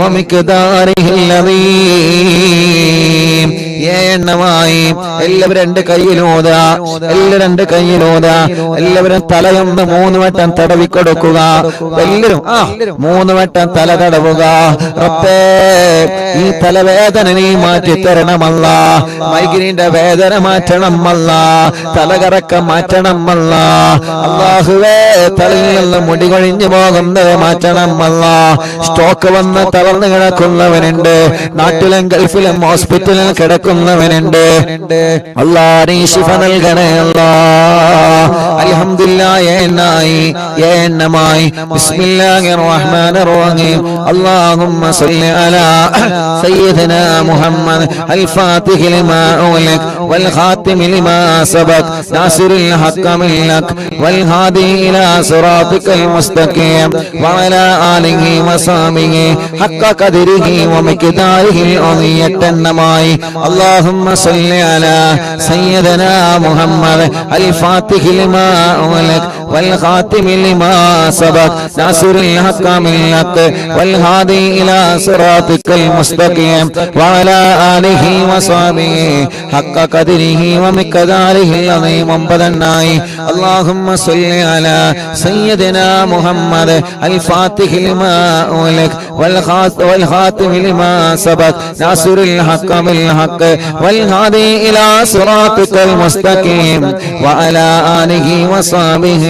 A: വമിഖ്ദാരിഹിൽ അളീം. എണ്ണമായി. എല്ലാവരും 2 കൈയിലൂതാ, എല്ലാവരും 2 കൈയിലൂതാ. എല്ലാവരും തലയൊന്ന് 3 വട്ടം തടവി കൊടുക്കുക. എല്ലാവരും 3 വട്ടം തല തടവുക. റബ്ബേ, ഈ തലവേദന നീ മാറ്റി തരണമല്ല, മൈഗ്രീന്റെ വേദന മാറ്റണമല്ല, തലകറക്കം മാറ്റണമല്ല. അല്ലാഹുവേ, തലയിൽ നിന്ന് മുടി കൊഴിഞ്ഞു പോകുന്നത് മാറ്റണമല്ല. സ്റ്റോക്ക് വന്ന് തളർന്നു കിടക്കുന്നവനുണ്ട്, നാട്ടിലും ഗൾഫിലും ഹോസ്പിറ്റലിൽ കിടക്കുന്നവനുണ്ട്. അല്ലാഹ് നീ ശിഫ നൽകണേ അല്ലാഹ്. അൽഹംദുലില്ലാഹ്. എണ്ണമായി. ബിസ്മില്ലാഹിർ റഹ്മാനിർ റഹീം. അല്ലാഹുമ്മ സ്വല്ലി അലാ സയ്യിദിനാ മുഹമ്മദ് അൽ ഫാത്തിഹി ലിമാ ഉഗ്ലിഖ വൽ ഖാതിമി ലിമാ സബഖ നാസിറുൽ ഹഖ് ബിൽ ഹഖ് വൽ ഹാദി ഇലാ സിറാതികൽ മുസ്തഖീം വഅലാ ആലിഹി വസഹ്ബിഹി ഹഖ്ക ഖദ്രിഹി വമിഖ്ദാരിഹിൽ അളീം. എണ്ണമായി. اللهم صل على سيدنا محمد الفاتح لما أغلق والخاتم لما سبق ناصر الحق بالحق والهادي إلى صراطك المستقيم وعلى آله وصحبه حق قدره ومقداره العظيم. اللهم صل على سيدنا محمد الفاتح لما أغلق والخاتم لما سبق ناصر الحق بالحق والهادي إلى صراطك المستقيم وعلى آله وصحبه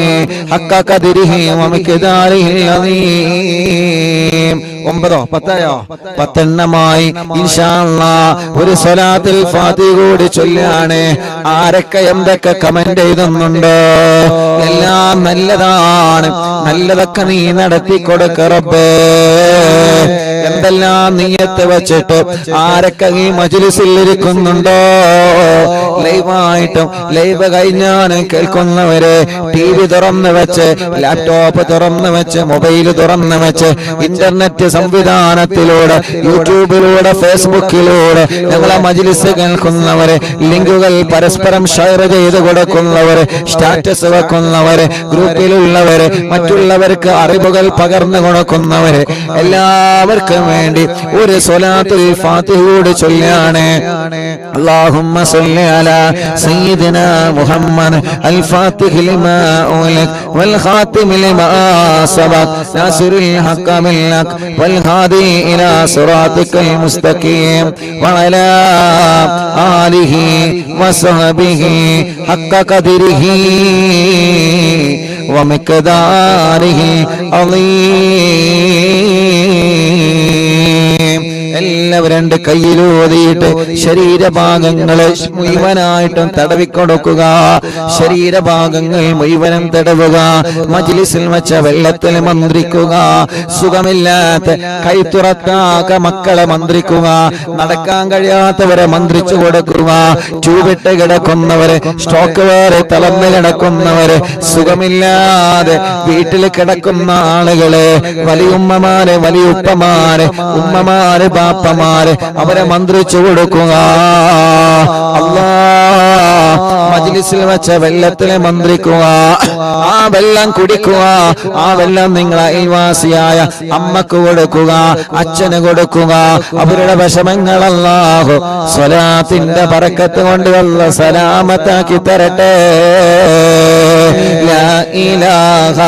A: حق قدره ومقداره العظيم. 10 എണ്ണമായി. ഇൻഷാ അല്ലാഹ് ഒരു സ്വലാത്തുൽ ഫാത്തിഹ കൂടി ചൊല്ലാണ്. ആരൊക്കെ എന്തൊക്കെ കമന്റ് ചെയ്തുന്നുണ്ടോ? എല്ലാം നല്ലതാണ്, നല്ലതൊക്കെ നീ നടത്തി കൊടുക്ക റബ്ബേ. എന്തെല്ലാം നിയ്യത്ത് വെച്ചിട്ട് ആരൊക്കെ ഈ മജ്ലിസിൽ ഇരിക്കുന്നുണ്ടോ? ലൈവായിട്ടും ലൈവ് കഴിഞ്ഞാലും കേൾക്കുന്നവര് TV തുറന്നു വെച്ച്, ലാപ്ടോപ്പ് തുറന്നു വെച്ച്, മൊബൈൽ തുറന്നു വെച്ച്, ഇന്റർനെറ്റ് സംവിധാനത്തിലൂടെ, യൂട്യൂബിലൂടെ, ഫേസ്ബുക്കിലൂടെ ഞങ്ങളെ മജ്ലിസ് കേൾക്കുന്നവര്, ലിങ്കുകൾ പരസ്പരം ഷെയർ ചെയ്ത് കൊടുക്കുന്നവര്, സ്റ്റാറ്റസ് വെക്കുന്നവര്, ഗ്രൂപ്പിലുള്ളവര്, മറ്റുള്ളവർക്ക് അറിവുകൾ പകർന്നു കൊടുക്കുന്നവര്, എല്ലാവർക്കും വേണ്ടി ഒരു സ്വലാത്തുൽ ഫാത്തിഹ കൂടി ചൊല്ലാണ്. اللهم صل على سيدنا محمد الفاتح لما أغلق والخاتم لما سبق ناصر الحق بالحق والهادي إلى صراطك المستقيم وعلى آله وصحبه حق قدره ومقداره عظيم. രണ്ട് കയ്യിലൂതിയിട്ട് ശരീരഭാഗങ്ങളെ മുഴുവനായിട്ടും തടവിക്കൊടുക്കുക. ശരീരഭാഗങ്ങൾ മുഴുവനും തടവുക. മജ്ലിസിൽ വെച്ച വെള്ളത്തിൽ മന്ത്രിക്കുക. സുഖമില്ലാത്ത കൈത്തുറക്കാക്ക മക്കളെ മന്ത്രിക്കുക. നടക്കാൻ കഴിയാത്തവരെ മന്ത്രിച്ചു കൊടുക്കുക. ചൂവിട്ട് കിടക്കുന്നവരെ, സ്ട്രോക്ക് വേറെ തളർന്ന് കിടക്കുന്നവരെ, സുഖമില്ലാതെ വീട്ടിൽ കിടക്കുന്ന ആളുകളെ, വലിയുമ്മമാരെ, വലിയുപ്പമാരെ, ഉമ്മമാരെ, ബാപ്പമാരെ, അവരെ മന്ത്രിച്ചു കൊടുക്കുക. അല്ലാഹ് മജ്ലിസിൽ വെച്ച വെള്ളത്തിലെ മന്ത്രിക്കുക. ആ വെള്ളം കുടിക്കുക. ആ വെള്ളം നിങ്ങൾ അയൽവാസിയായ അമ്മക്ക് കൊടുക്കുക, അച്ഛന് കൊടുക്കുക. അവരുടെ വിഷമങ്ങൾ അല്ലാഹു സ്വലാത്തിന്റെ ബറക്കത്ത് കൊണ്ട് അല്ലാഹു സലാമത്താക്കി തരട്ടെ. ലാ ഇലാഹ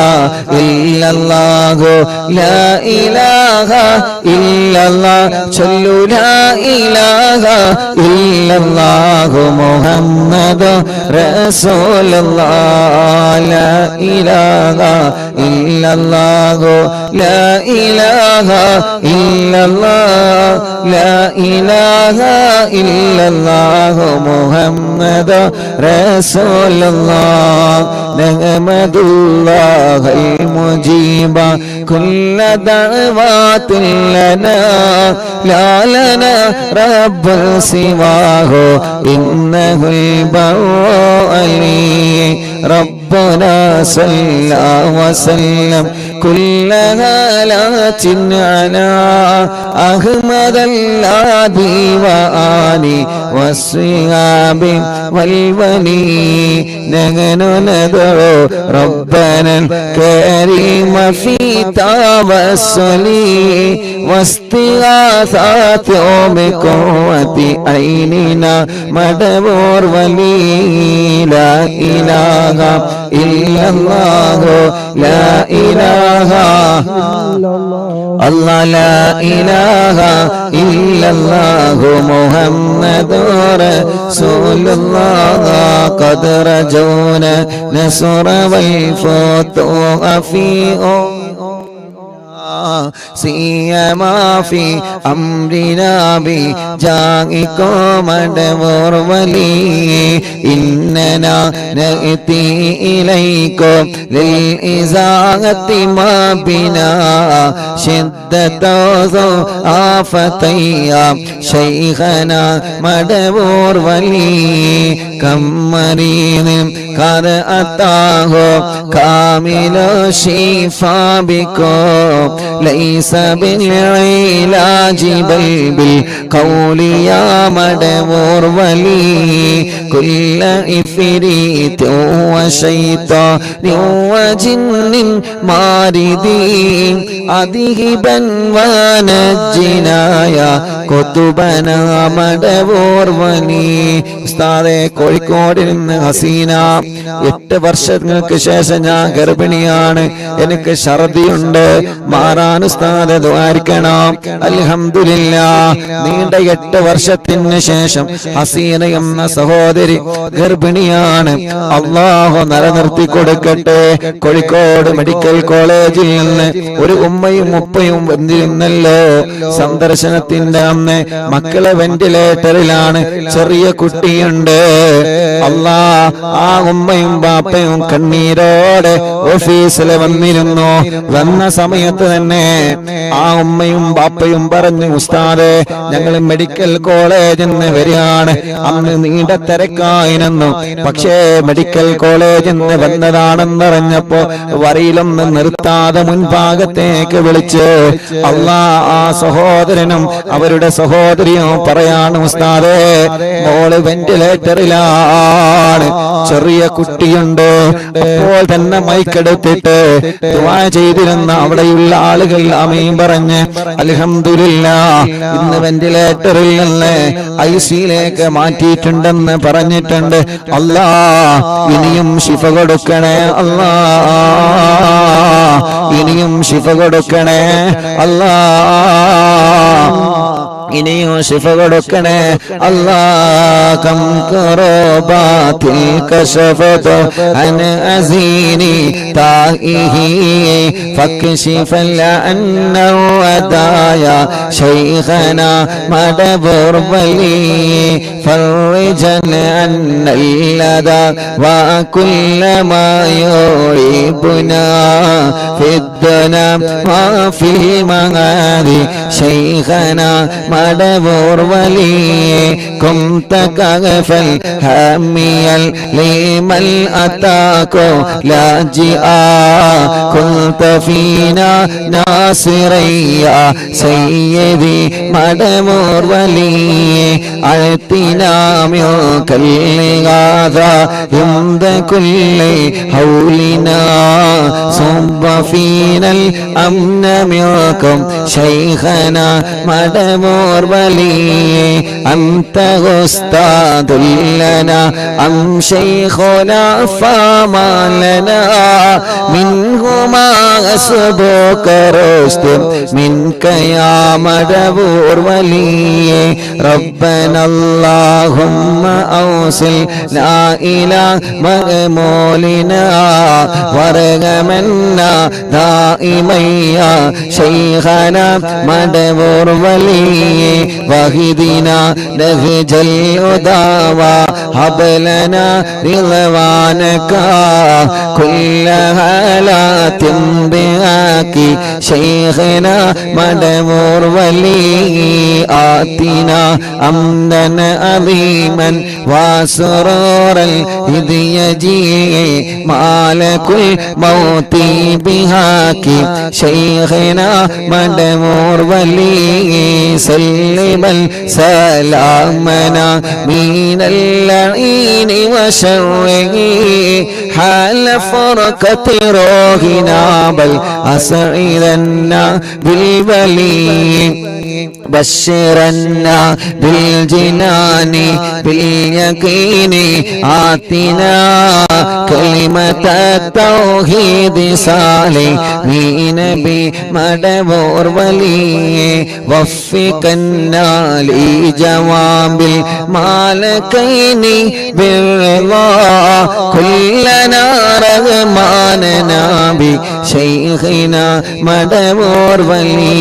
A: ഇല്ലല്ലാഹു ലാ ഇലാഹ ഇല്ലല്ലാഹ് ചൊല്ലു ലാ ഇലാഹ ഇല്ലല്ലാഹു മുഹമ്മദ് റസൂലുള്ളാഹ്. ലാ ഇലാഹ ഇല്ലല്ലാഹു ലാ ഇലാഹ ഇല്ലല്ലാഹ് ലാ ഇലാഹ ഇല്ലല്ലാഹു മുഹമ്മദ് റസൂലുള്ളാഹ്. നഹ്മദുല്ലാഹൽ മുജീബ കുല്ല ദഅവാതിൻ ലനാ ലാ ലനാ റബ്ബുൽ സിവാഹു ഇന്നഹുൽ ബൗഅലി ربنا صلى وسلم كل هالات على أحمد الهادي وآله والصحاب والولي. نحن ندعو ربنا الكريم في توسل واستغاثات بقوة عيننا مدبور ولي. لا إله إلا الله لا إله الله لا إله إلا الله محمد رسول الله. قد رجونا نصر والفتوح في سيما في أمرنا بجاهكم مدبور ولي. إننا نأتي إليكم للإزاحة ما بنا شدة آفتيا شيخنا مدبور ولي. كم مريض قد أتاه كامل الشفاء بكم ليس بالعلاج بل بالقول يا مدبور ولي. كل إفريت وشيطان وجن ماردين أذهبا ونجنا يا قطبنا مدبور ولي. ഉസ്താദേ, കോഴിക്കോടിൽ നിന്ന് ഹസീന, 8 വർഷങ്ങൾക്ക് ശേഷം ഞാൻ ഗർഭിണിയാണ്. എനിക്ക് ഛർദിയുണ്ട്, മാറാൻ ഉസ്താദ് ദുആരിക്കണം. അൽഹംദുലില്ലാഹ്, നീണ്ട 8 വർഷത്തിന് ശേഷം ഹസീന എന്ന സഹോദരി ഗർഭിണിയാണ്. അല്ലാഹു നിലനിർത്തി കൊടുക്കട്ടെ. കോഴിക്കോട് മെഡിക്കൽ കോളേജിൽ നിന്ന് ഒരു ഉമ്മയും ഉപ്പയും വന്നിരുന്നല്ലോ സന്ദർശനത്തിന്റെ അന്ന്. മക്കളെ വെന്റിലേറ്ററിലാണ്, ചെറിയ കുട്ടിയുണ്ട്. അല്ലാഹ്, ആ ഉമ്മയും ബാപ്പയും കണ്ണീരോടെ ഓഫീസിൽ വന്നിരുന്നു. വന്ന സമയത്ത് തന്നെ ആ ഉമ്മയും ബാപ്പയും പറഞ്ഞു, ഉസ്താദേ, ഞങ്ങൾ മെഡിക്കൽ കോളേജിൽ നിന്ന് വരികയാണ്. അന്ന് നീണ്ട തിരക്കായിരുന്നു. പക്ഷേ മെഡിക്കൽ കോളേജിൽ നിന്ന് വന്നതാണെന്നറിഞ്ഞപ്പോ വരിയിലൊന്ന് നിർത്താതെ മുൻഭാഗത്തേക്ക് വിളിച്ച് ആ സഹോദരനും അവരുടെ സഹോദരിയും പറയാണ്, ഉസ്താദേ, മോള് വെന്റിലേറ്ററിലാണ്, ചെറിയ കുട്ടിയുണ്ട്. അപ്പോൾ തന്നെ മൈക്കെടുത്തിട്ട് ദുആ ചെയ്തിരുന്ന അവിടെയുള്ള ആളുകൾ ആമീൻ പറഞ്ഞ് അൽഹംദുലില്ലാഹ്, ഇന്ന് വെന്റിലേറ്ററിൽ നിന്ന് ഐസിയിലേക്ക് മാറ്റിയിട്ടുണ്ടെന്ന് പറഞ്ഞിട്ടുണ്ട്. അല്ലാഹ്, ഇനിയും ശിഫ കൊടുക്കണേ അല്ലാഹ്, ഇനിയും ശിഫ കൊടുക്കണേ അല്ലാഹ്. ഇനിയും ശിഫ കൊടുക്കണേ അല്ലാഹ്. കം കറബാത്തിൽ കശഫതു അൻ അസീനി താഇഹി ഫക്ശിഫൽ അന്നഹു അദായ ശൈഖനാ മദബുർ വലി ഫർജൻ അന്നൽ ലദാ വകുല്ല മാ യുഹിബ്ബുനാ ഫിദ്ദുനാ വഫിൽ മഗാദി ശൈഖനാ മദബുർ വലി കുംത കഗഫൽ ഹമിയൽ ലിമൽ അതാകു ലാജിആ കുന്ത ഫീനാ നാസിറയ്യ സയ്യിദി മദബുർ വലി അഅതിനാ മിൻകൽ ഗാദാ ഇന്ദ കുല്ലി ഹൗലിനാ സുബ്ബ ഫീനൽ അംന മിൻകും ശൈഖനാ മദബുർ വലി അൻത ഉസ്താദുൽ ലനാ അം ശൈഖുനാ ഫമാ ലനാ മിൻഹുമാ അസ്ബുക റുസ്തും മിൻക യാ മദബുർ വലി റബ്ബന അല്ലാഹുമ്മ ഔസിൽ ലാ ഇലാഹ മഅമൂലിനാ വറഗമന്നാ ദായിമയ്യ ശൈഖനാ മദബുർ വലി വഹിദിനാ നഹ്ജൽ ഉദാവ ഹബ്ലനാ റിളവാനക കുല്ല ഹാലാത്തിൻ ബിആകി ശൈഖനാ മദബുർ വലി ആതിനാ അംനൻ അദീമൻ വസുറൂറൽ ഹിദയജി മാലകുൽ മൗതി ബിഹാകി ശൈഖനാ മദബുർ വലി സല്ലമൽ സലാമനാ മിനൽ ലഈനി വശർരി ഹാല ഫർഖതി റൂഹിനാ ബൽ അസ്ഇദന്നാ ബിൽ വലി ബശ്ശിറന്നാ ബിൽ ജിനാനി ബിൽ യഖീനി ആതിനാ കലിമത തൗഹീദ് സാലിമീന ബി മദബുർ വലി വഫികന്നാ ലി ജവാബിൽ മാലകൈനി ബിർളാ കുല്ലനാ റഹ്മാനനാ ബി ശൈഖിനാ മദബുർ വലി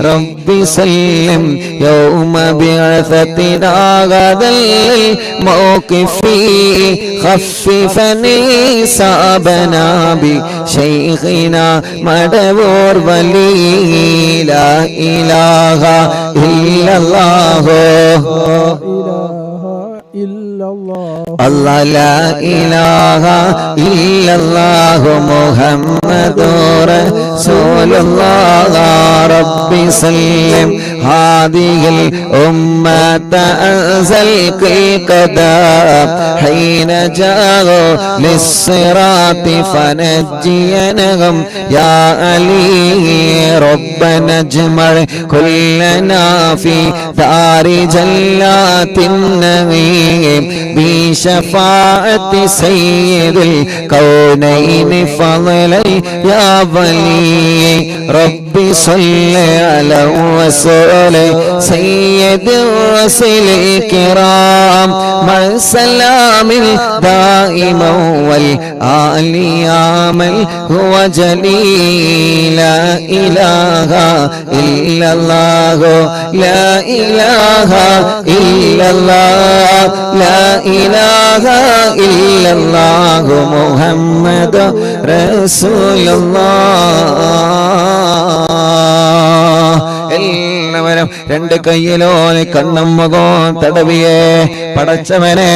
A: റബ്ബി സല്ലം യൗമ ബിഅസതിനാ ഗദൽ മൗഖിഫി ഖഫിഫനി സാബനാ ബി ശൈഖിനാ മദബുർ വലി ലാ ഇലാഹ ഇല്ലല്ലാഹു അല്ലാഹ് ലാ ഇലാഹ ഇല്ലല്ലാഹു മുഹമ്മദുർ റസൂലുള്ളാഹ് റബ്ബി സല്ലം ഹാദിഹിൽ ഉമ്മത അൻസൽ ഖദാം ഹീന ജാഉ ലിസ്സിറാത്തി ഫനജ്ജിയനഹും യാ അലി റബ്ബന അജ്മൽ കുല്ലനാ ഫി ദാരി ജല്ലാത്തിൻ നഈം بشفاعة سيد الكونين فضلا يا ولي ربي صل على رسول سيد الرسل الكرام مع السلام دائما والآل يا من هو جليل لا إله إلا الله لا إله إلا الله لا إله إلا الله محمد رسول الله എല്ലാവരും രണ്ട് കയ്യിലോ കണ്ണും മുഖവും തടവിയെ പടച്ചവനെ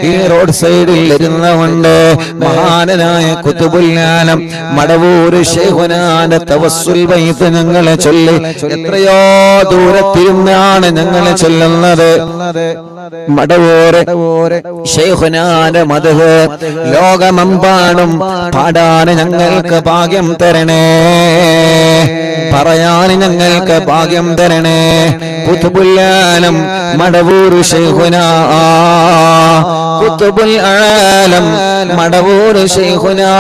A: ഈ റോഡ് സൈഡിൽ ഇരുന്നുകൊണ്ട് മഹാനായ ഖുതുബുൽ ആലം മടവൂര് ശൈഖുനാന്റെ തവസ്സുൽ ബൈത്ത് ഞങ്ങളെ ചൊല്ലി എത്രയോ ദൂരത്തിരുന്നാണ് ഞങ്ങളെ ചൊല്ലുന്നത്. മടവൂര് ശൈഖുനാന്റെ മദ്ഹ് ലോകമെമ്പാടും പാടാൻ ഞങ്ങൾക്ക് ഭാഗ്യം തരണേ, പറയാൻ ഞങ്ങൾക്ക് ഭാഗ്യം തരണേ. ഖുതുബുൽ ആലം മടവൂര് ശൈഖുനാ, ഖുതുബുൽ ആലം മടവൂര് ശൈഖുനാ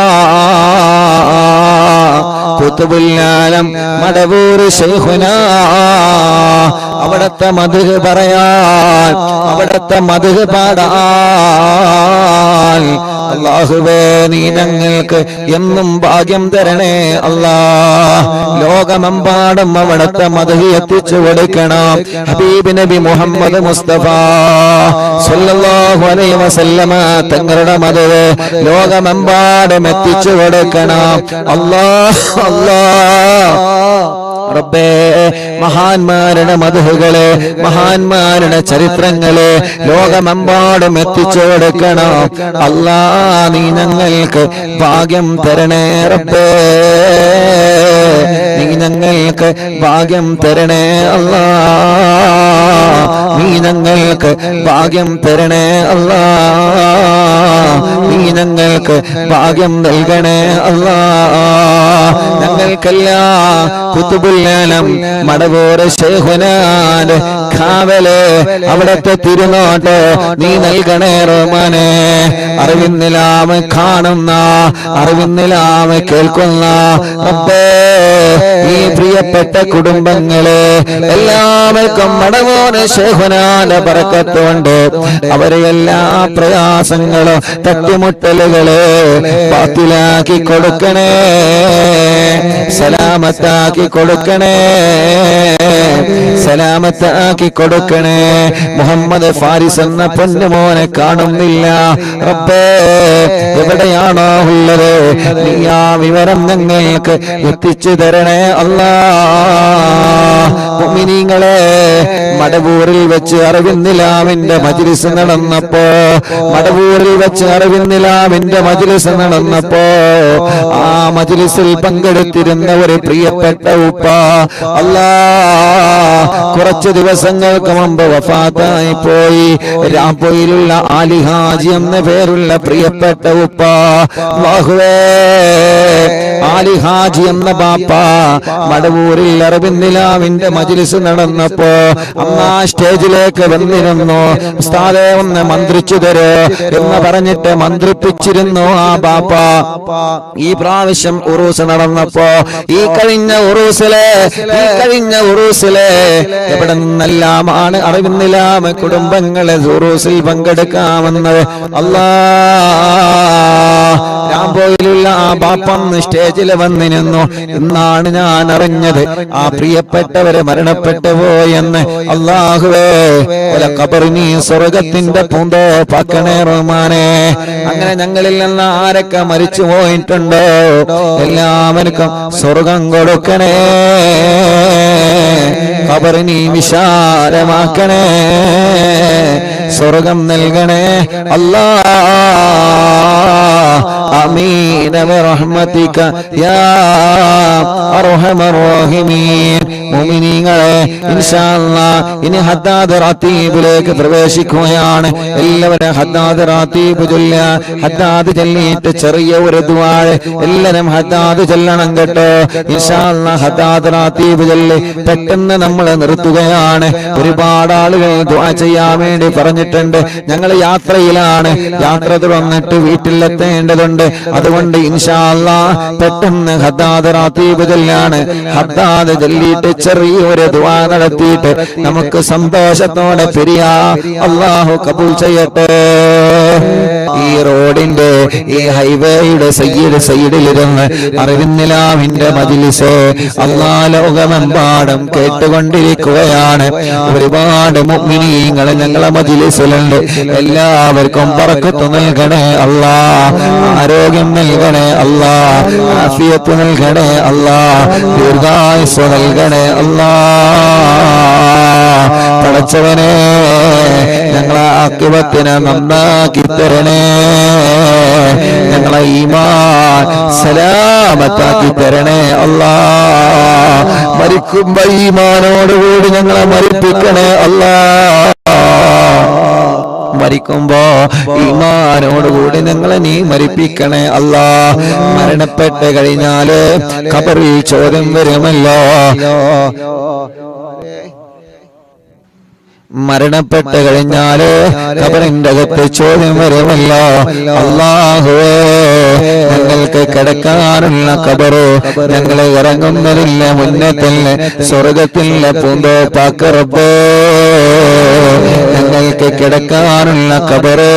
A: ഖുതുബുൽ ആലം മടവൂർ ശൈഖുനാ അവിടത്തെ മദ്ഹ് പറയാൻ അവിടത്തെ മദ്ഹ് പാടാൻ അല്ലാഹുവേ നീ ഞങ്ങൾക്ക് എന്നും ഭാഗ്യം തരണേ അല്ലാഹ്. ലോകമെമ്പാടും അവിടത്തെ മദ്ഹ് എത്തിച്ചു കൊടുക്കണം. ഹബീബ് നബി മുഹമ്മദ് മുസ്തഫ സല്ലല്ലാഹു അലൈഹി വസല്ലമ തങ്ങളുടെ മദ്ഹ് ലോകമെമ്പാടും എത്തിച്ചു കൊടുക്കണം. അല്ലാഹ് അല്ലാഹ് റബ്ബേ മഹാന്മാരുടെ മദ്ഹുകളെ മഹാന്മാരുടെ ചരിത്രങ്ങളെ ലോകമെമ്പാടും എത്തിച്ചു കൊടുക്കണം. അല്ലാ നീ ഞങ്ങൾക്ക് ഭാഗ്യം തരണേ റബ്ബേ, നീ ഞങ്ങൾക്ക് ഭാഗ്യം തരണേ അല്ലാ, നീ ഞങ്ങൾക്ക് ഭാഗ്യം തരണേ അല്ലാ, നീ ഞങ്ങൾക്ക് ഭാഗ്യം നൽകണേ അല്ലാ. ഞങ്ങൾക്കെല്ലാം ഖുതുബുൽ ആലം മടവൂർ ശൈഖുനാന്റെ കാവല് അവിടത്തെ തിരുനോട്ട് നീ നൽകണേ റഹ്മാനേ. അറിവിന്നിലാമ കാണുന്ന അറിവിന്നിലാമ കേൾക്കുന്ന റബ്ബേ ഈ പ്രിയപ്പെട്ട കുടുംബങ്ങളെ എല്ലാവർക്കും മടവൂർ ശൈഖുനാന്റെ ബറക്കത്തുണ്ട് അവരെ എല്ലാ പ്രയാസങ്ങളും തട്ടിമുട്ടലുകളെ ബാത്തിലാക്കി കൊടുക്കണേ, സലാമത്താക്കി കൊടുക്കണേ, സലാമത്താക്കി കൊടുക്കണേ. മുഹമ്മദ് ഫാരിസ് എന്ന പൊന്നുമോനെ കാണുന്നില്ല റബ്ബേ, എവിടെയാണോ ഉള്ളത് നീ ആ വിവരം ഞങ്ങൾക്ക് എത്തിച്ചു തരണേ അല്ലാഹ്. മുഅ്മിനീങ്ങളെ മടവൂരിൽ വെച്ച് അറിവിന്നിലാവിന്റെ മജ്ലിസ് നടന്നപ്പോ മടവൂരിൽ വെച്ച് അറിവിന്നിലാവിന്റെ മജ്ലിസ് നടന്നപ്പോ ആ മജ്ലിസിൽ പങ്കെടുത്തിരുന്ന ഒരു പ്രിയപ്പെട്ട ഉപ്പ അല്ലാഹ് കുറച്ച് ദിവസങ്ങൾക്ക് മുമ്പ് വഫാത്തായി പോയി. രാംപൊയിലുള്ള ആലി ഹാജി എന്ന പേരുള്ള പ്രിയപ്പെട്ട ഉപ്പ അല്ലാഹുവേ ആലി ഹാജി എന്ന ബാപ്പ മടവൂരിൽ അറിവിന്നിലാവിന്റെ മജ്ലിസ് നടന്നപ്പോ അമ്മ സ്റ്റേജിലേക്ക് വന്നിരുന്നു. ഉസ്താദേ ഒന്ന് മന്ത്രിച്ചു തരോ എന്ന് പറഞ്ഞിട്ട് മന്ത്രിപ്പിച്ചിരുന്നു ആ ബാപ്പ. ഈ പ്രാവശ്യം ഉറൂസ് നടന്നപ്പോ ഈ കഴിഞ്ഞ ഉറൂസിലെ എവിടെ നിന്നെല്ലാമാണ് അറിവിന്നിലാമ കുടുംബങ്ങളെ ഉറൂസിൽ പങ്കെടുക്കാമെന്നത് അല്ലാഹ്. രാംപോയിലുള്ള ആ ബാപ്പന്ന് സ്റ്റേജിൽ വന്നിരുന്നു. ഇന്നാണ് ഞാൻ അറിഞ്ഞത് ആ പ്രിയപ്പെട്ടവരെ മരണപ്പെട്ടു പോയെന്ന്. അല്ലാഹുവേ ഖബറിനി സ്വർഗത്തിന്റെ പൂന്തോപ്പാക്കണേ റഹ്മാനേ. അങ്ങനെ ഞങ്ങളിൽ നിന്ന് ആരൊക്കെ മരിച്ചു പോയിട്ടുണ്ടോ എല്ലാവർക്കും സ്വർഗം കൊടുക്കണേ, ഖബറിനി വിശാലമാക്കണേ, സ്വർഗം നൽകണേ അല്ലാഹ്. ആമീൻ ബിറഹ്മതിക യാ അർഹമർ റഹീമീൻ. മുഅ്മിനീങ്ങളെ ഇൻഷാ അല്ലാഹ് ഇനി ഹദ്ദാദ് റാത്തീബിലേക്ക് പ്രവേശിക്കുകയാണ്. എല്ലാവരും ഹദ്ദാദ് റാത്തീബ് ചൊല്ലുക. ഹദ്ദാദ് ചൊല്ലിയിട്ട് ചെറിയ ഒരു ദുആ എല്ലാവരും ഹദ്ദാദ് ചൊല്ലണം കേട്ടോ. ഇൻഷാ അല്ലാഹ് ഹദ്ദാദ് റാത്തീബ് ചൊല്ലി പെട്ടെന്ന് നമ്മൾ നിർത്തുകയാണ്. ഒരുപാട് ആളുകൾ ദുആ ചെയ്യാൻ വേണ്ടി പറഞ്ഞിട്ടുണ്ട്. ഞങ്ങൾ യാത്രയിലാണ്, യാത്ര തുടർന്നിട്ട് വീട്ടിലെത്തേണ്ടതുണ്ട്. അതുകൊണ്ട് ഇൻഷാ അല്ലാഹ് പെട്ടെന്ന് ഹദ്ദാദ് റാത്തീബ് ചൊല്ലാണ്. ഹദ്ദാദ് ചൊല്ലിയിട്ട് ചെറിയൊരു ദുആ നടത്തിയിട്ട് നമുക്ക് സന്തോഷത്തോടെ പിരിയാ. അല്ലാഹു കബൂൽ ചെയ്യട്ടെ. ഈ റോഡിന്റെ ഈ ഹൈവേയുടെ സൈഡിലിരുന്ന് അറിവിന്നിലാവിന്റെ മജ്ലിസ് അല്ലാഹ് ലോകമെമ്പാടും കേട്ടുകൊണ്ടിരിക്കുകയാണ്. ഒരുപാട് മുഅ്മിനീങ്ങൾ ഞങ്ങളെ മജ്ലിസിലുണ്ട്. എല്ലാവർക്കും ബറക്കത്ത് നൽകണേ അല്ലാഹ്, ആരോഗ്യം നൽകണേ അല്ലാഹ്, ആഫിയത്ത് നൽകണേ അല്ലാഹ്, ദീർഘായുസ്സ് നൽകണേ അല്ലാഹ്. പടച്ചവനെ ഞങ്ങളെ ആഖിബത്തിനെ നന്നാക്കി തരണേ, ഞങ്ങളെ ഈമാൻ സലാമത്താക്കി തരണേ അല്ലാഹ്. മരിക്കുമ്പോ ഈമാനോടുകൂടി ഞങ്ങളെ മരിപ്പിക്കണേ അല്ലാഹ്. മരിക്കുമ്പോ ഈമാനോടുകൂടി ഞങ്ങളെ നീ മരിപ്പിക്കണേ അല്ലാഹ്. മരണപ്പെട്ട് കഴിഞ്ഞാല് ഖബറിൽ ചോദ്യം വരുമല്ലോ. മരണപ്പെട്ട് കഴിഞ്ഞാല് ഖബറിന്റെ അകത്ത് ചോദ്യം വരുമല്ലോ. അല്ലാഹുവേ, ഞങ്ങൾക്ക് കിടക്കാനുള്ള ഖബറ് ഞങ്ങളെ ഇറങ്ങുന്നതില്ല മുന്നത്തില്ല സ്വർഗത്തില്ല പൂന്തോപ്പാക്ക് റബ്ബേ. ഞങ്ങൾക്ക് കിടക്കാനുള്ള ഖബറ്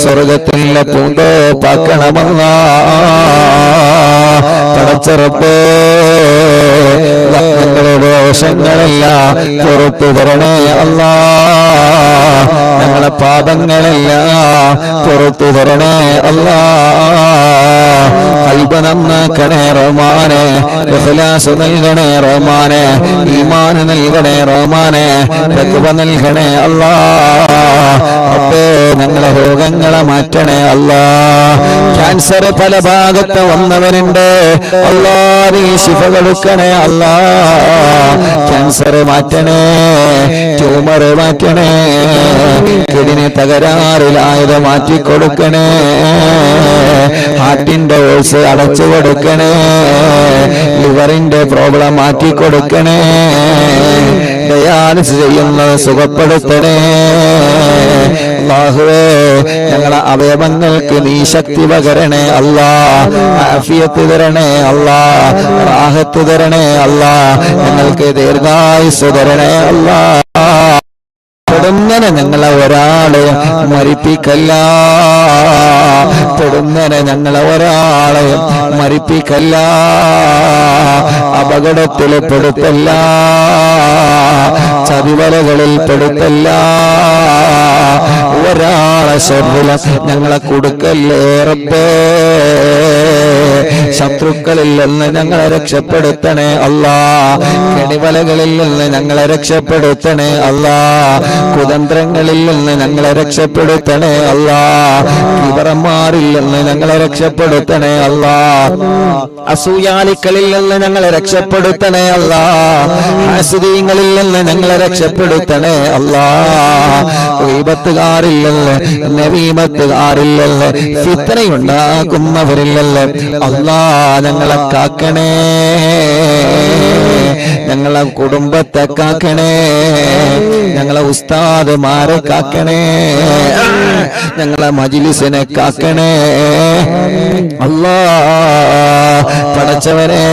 A: സ്വർഗത്തില്ല പൂന്തോപ്പാക്കണമല്ലാ. പടച്ച റബ്ബേ, ഞങ്ങളുടെ ദോഷങ്ങളെല്ലാം പുറത്തു തരണേ അല്ലാ. ഞങ്ങളെ പാപങ്ങളെല്ലാം പുറത്തു തരണേ അല്ലാ. ഖൽബ് നന്നാക്കണേ റഹ്മാനെ, ഇഖ്ലാസ് നൽകണേ റഹ്മാനെ, ഈമാൻ നൽകണേ റഹ്മാനെ, തഖ്വ നൽകണേ അല്ലാ. അപ്പേ ഞങ്ങളെ രോഗങ്ങളെ മാറ്റണേ അല്ലാ. ക്യാൻസർ പല ഭാഗത്ത് വന്നവരുണ്ട് അല്ലാ, നീ ശിഫ കൊടുക്കണേ അല്ലാ. ക്യാൻസർ മാറ്റണേ, ട്യൂമർ മാറ്റണേ, കിഡ്നി തകരാറിലായത് മാറ്റിക്കൊടുക്കണേ, ഹാർട്ടിന്റെ ഓൾസ് അടച്ചു കൊടുക്കണേ, ലിവറിന്റെ പ്രോബ്ലം മാറ്റിക്കൊടുക്കണേ, ഡയാലിസിസ് ചെയ്യുന്നത് സുഖപ്പെടുത്തണേ. അല്ലാഹുവേ, ഞങ്ങളെ അവയവങ്ങൾക്ക് നീ ശക്തി പകരണേ അല്ലാ. ആഫിയത്ത് തരണേ അല്ലാ, റാഹത്ത് തരണേ അല്ലാ. ഞങ്ങൾക്ക് ദീർഘായുസ് തരണേ അല്ലാ. പെടുന്നനെ ഞങ്ങളെ ഒരാളെ മരിപ്പിക്കല്ല, പെടുന്നനെ ഞങ്ങളെ ഒരാളെ മരിപ്പിക്കല്ല, അപകടത്തിൽ പെടുത്തല്ല, ചതിവലകളിൽ പെടുത്തല്ല, ഒരാളെ ശർദ്ദില ഞങ്ങളെ കൊടുക്കല്ലേ റബ്ബേ. ശത്രുക്കളിൽ നിന്ന് ഞങ്ങളെ രക്ഷപ്പെടുത്തണേ അല്ലാ. കെണിവലകളിൽ നിന്ന് ഞങ്ങളെ രക്ഷപ്പെടുത്തണേ അല്ലാ. കുതന്ത്രങ്ങളിൽ നിന്ന് ഞങ്ങളെ രക്ഷപ്പെടുത്തണേ അല്ലാ. കിവറന്മാരിൽ നിന്ന് ഞങ്ങളെ രക്ഷപ്പെടുത്തണേ അല്ലാ. അസൂയാലിക്കളിൽ നിന്ന് ഞങ്ങളെ രക്ഷപ്പെടുത്തണേ അല്ലാ. ഹാസിദീങ്ങളിൽ നിന്ന് ഞങ്ങളെ രക്ഷപ്പെടുത്തണേ അല്ലാ. ഗീബത്തുകാരിൽ നിന്ന്, നമീമത്തുകാരിൽ നിന്ന്, ഫിത്നയുണ്ടാക്കുന്നവരിൽ നിന്ന് അല്ലാ ഞങ്ങളെ കാക്കണേ. ഞങ്ങളെ കുടുംബത്തെ കാക്കണേ, ഞങ്ങളെ ഉസ്താദ്മാരെ കാക്കണേ, ഞങ്ങളെ മജ്ലിസിനെ കാക്കണേ അല്ലാ. പടച്ചവനെ,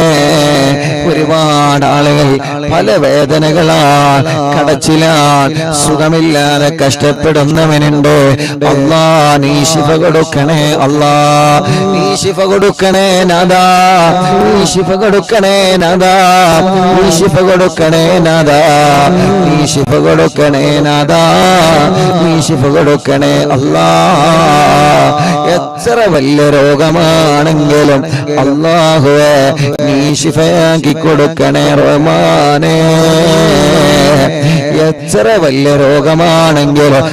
A: ഒരുപാട് ആളുകൾ പല വേദനകളാൽ കടച്ചിലാൽ സുഖമില്ലാതെ കഷ്ടപ്പെടുന്നവനുണ്ട് അല്ലാ. നീ ശിഫ കൊടുക്കണേ അല്ലാ. നീ ശിഫ കൊടുക്കണേ നാദാ, നീ ശിഫ കൊടുക്കണേ നാദാ, നീ ശിഫ കൊടുക്കണേ നാദാ, നീ ശിഫ കൊടുക്കണേ നാദാ, നീ ശിഫ കൊടുക്കണേ അല്ലാ. എത്ര വലിയ രോഗമാണെങ്കിലും അല്ലാഹുവേ നീ ശിഫയാക്കി കൊടുക്കണേ റഹ്മാനേ. എത്ര വലിയ രോഗമാണെങ്കിലും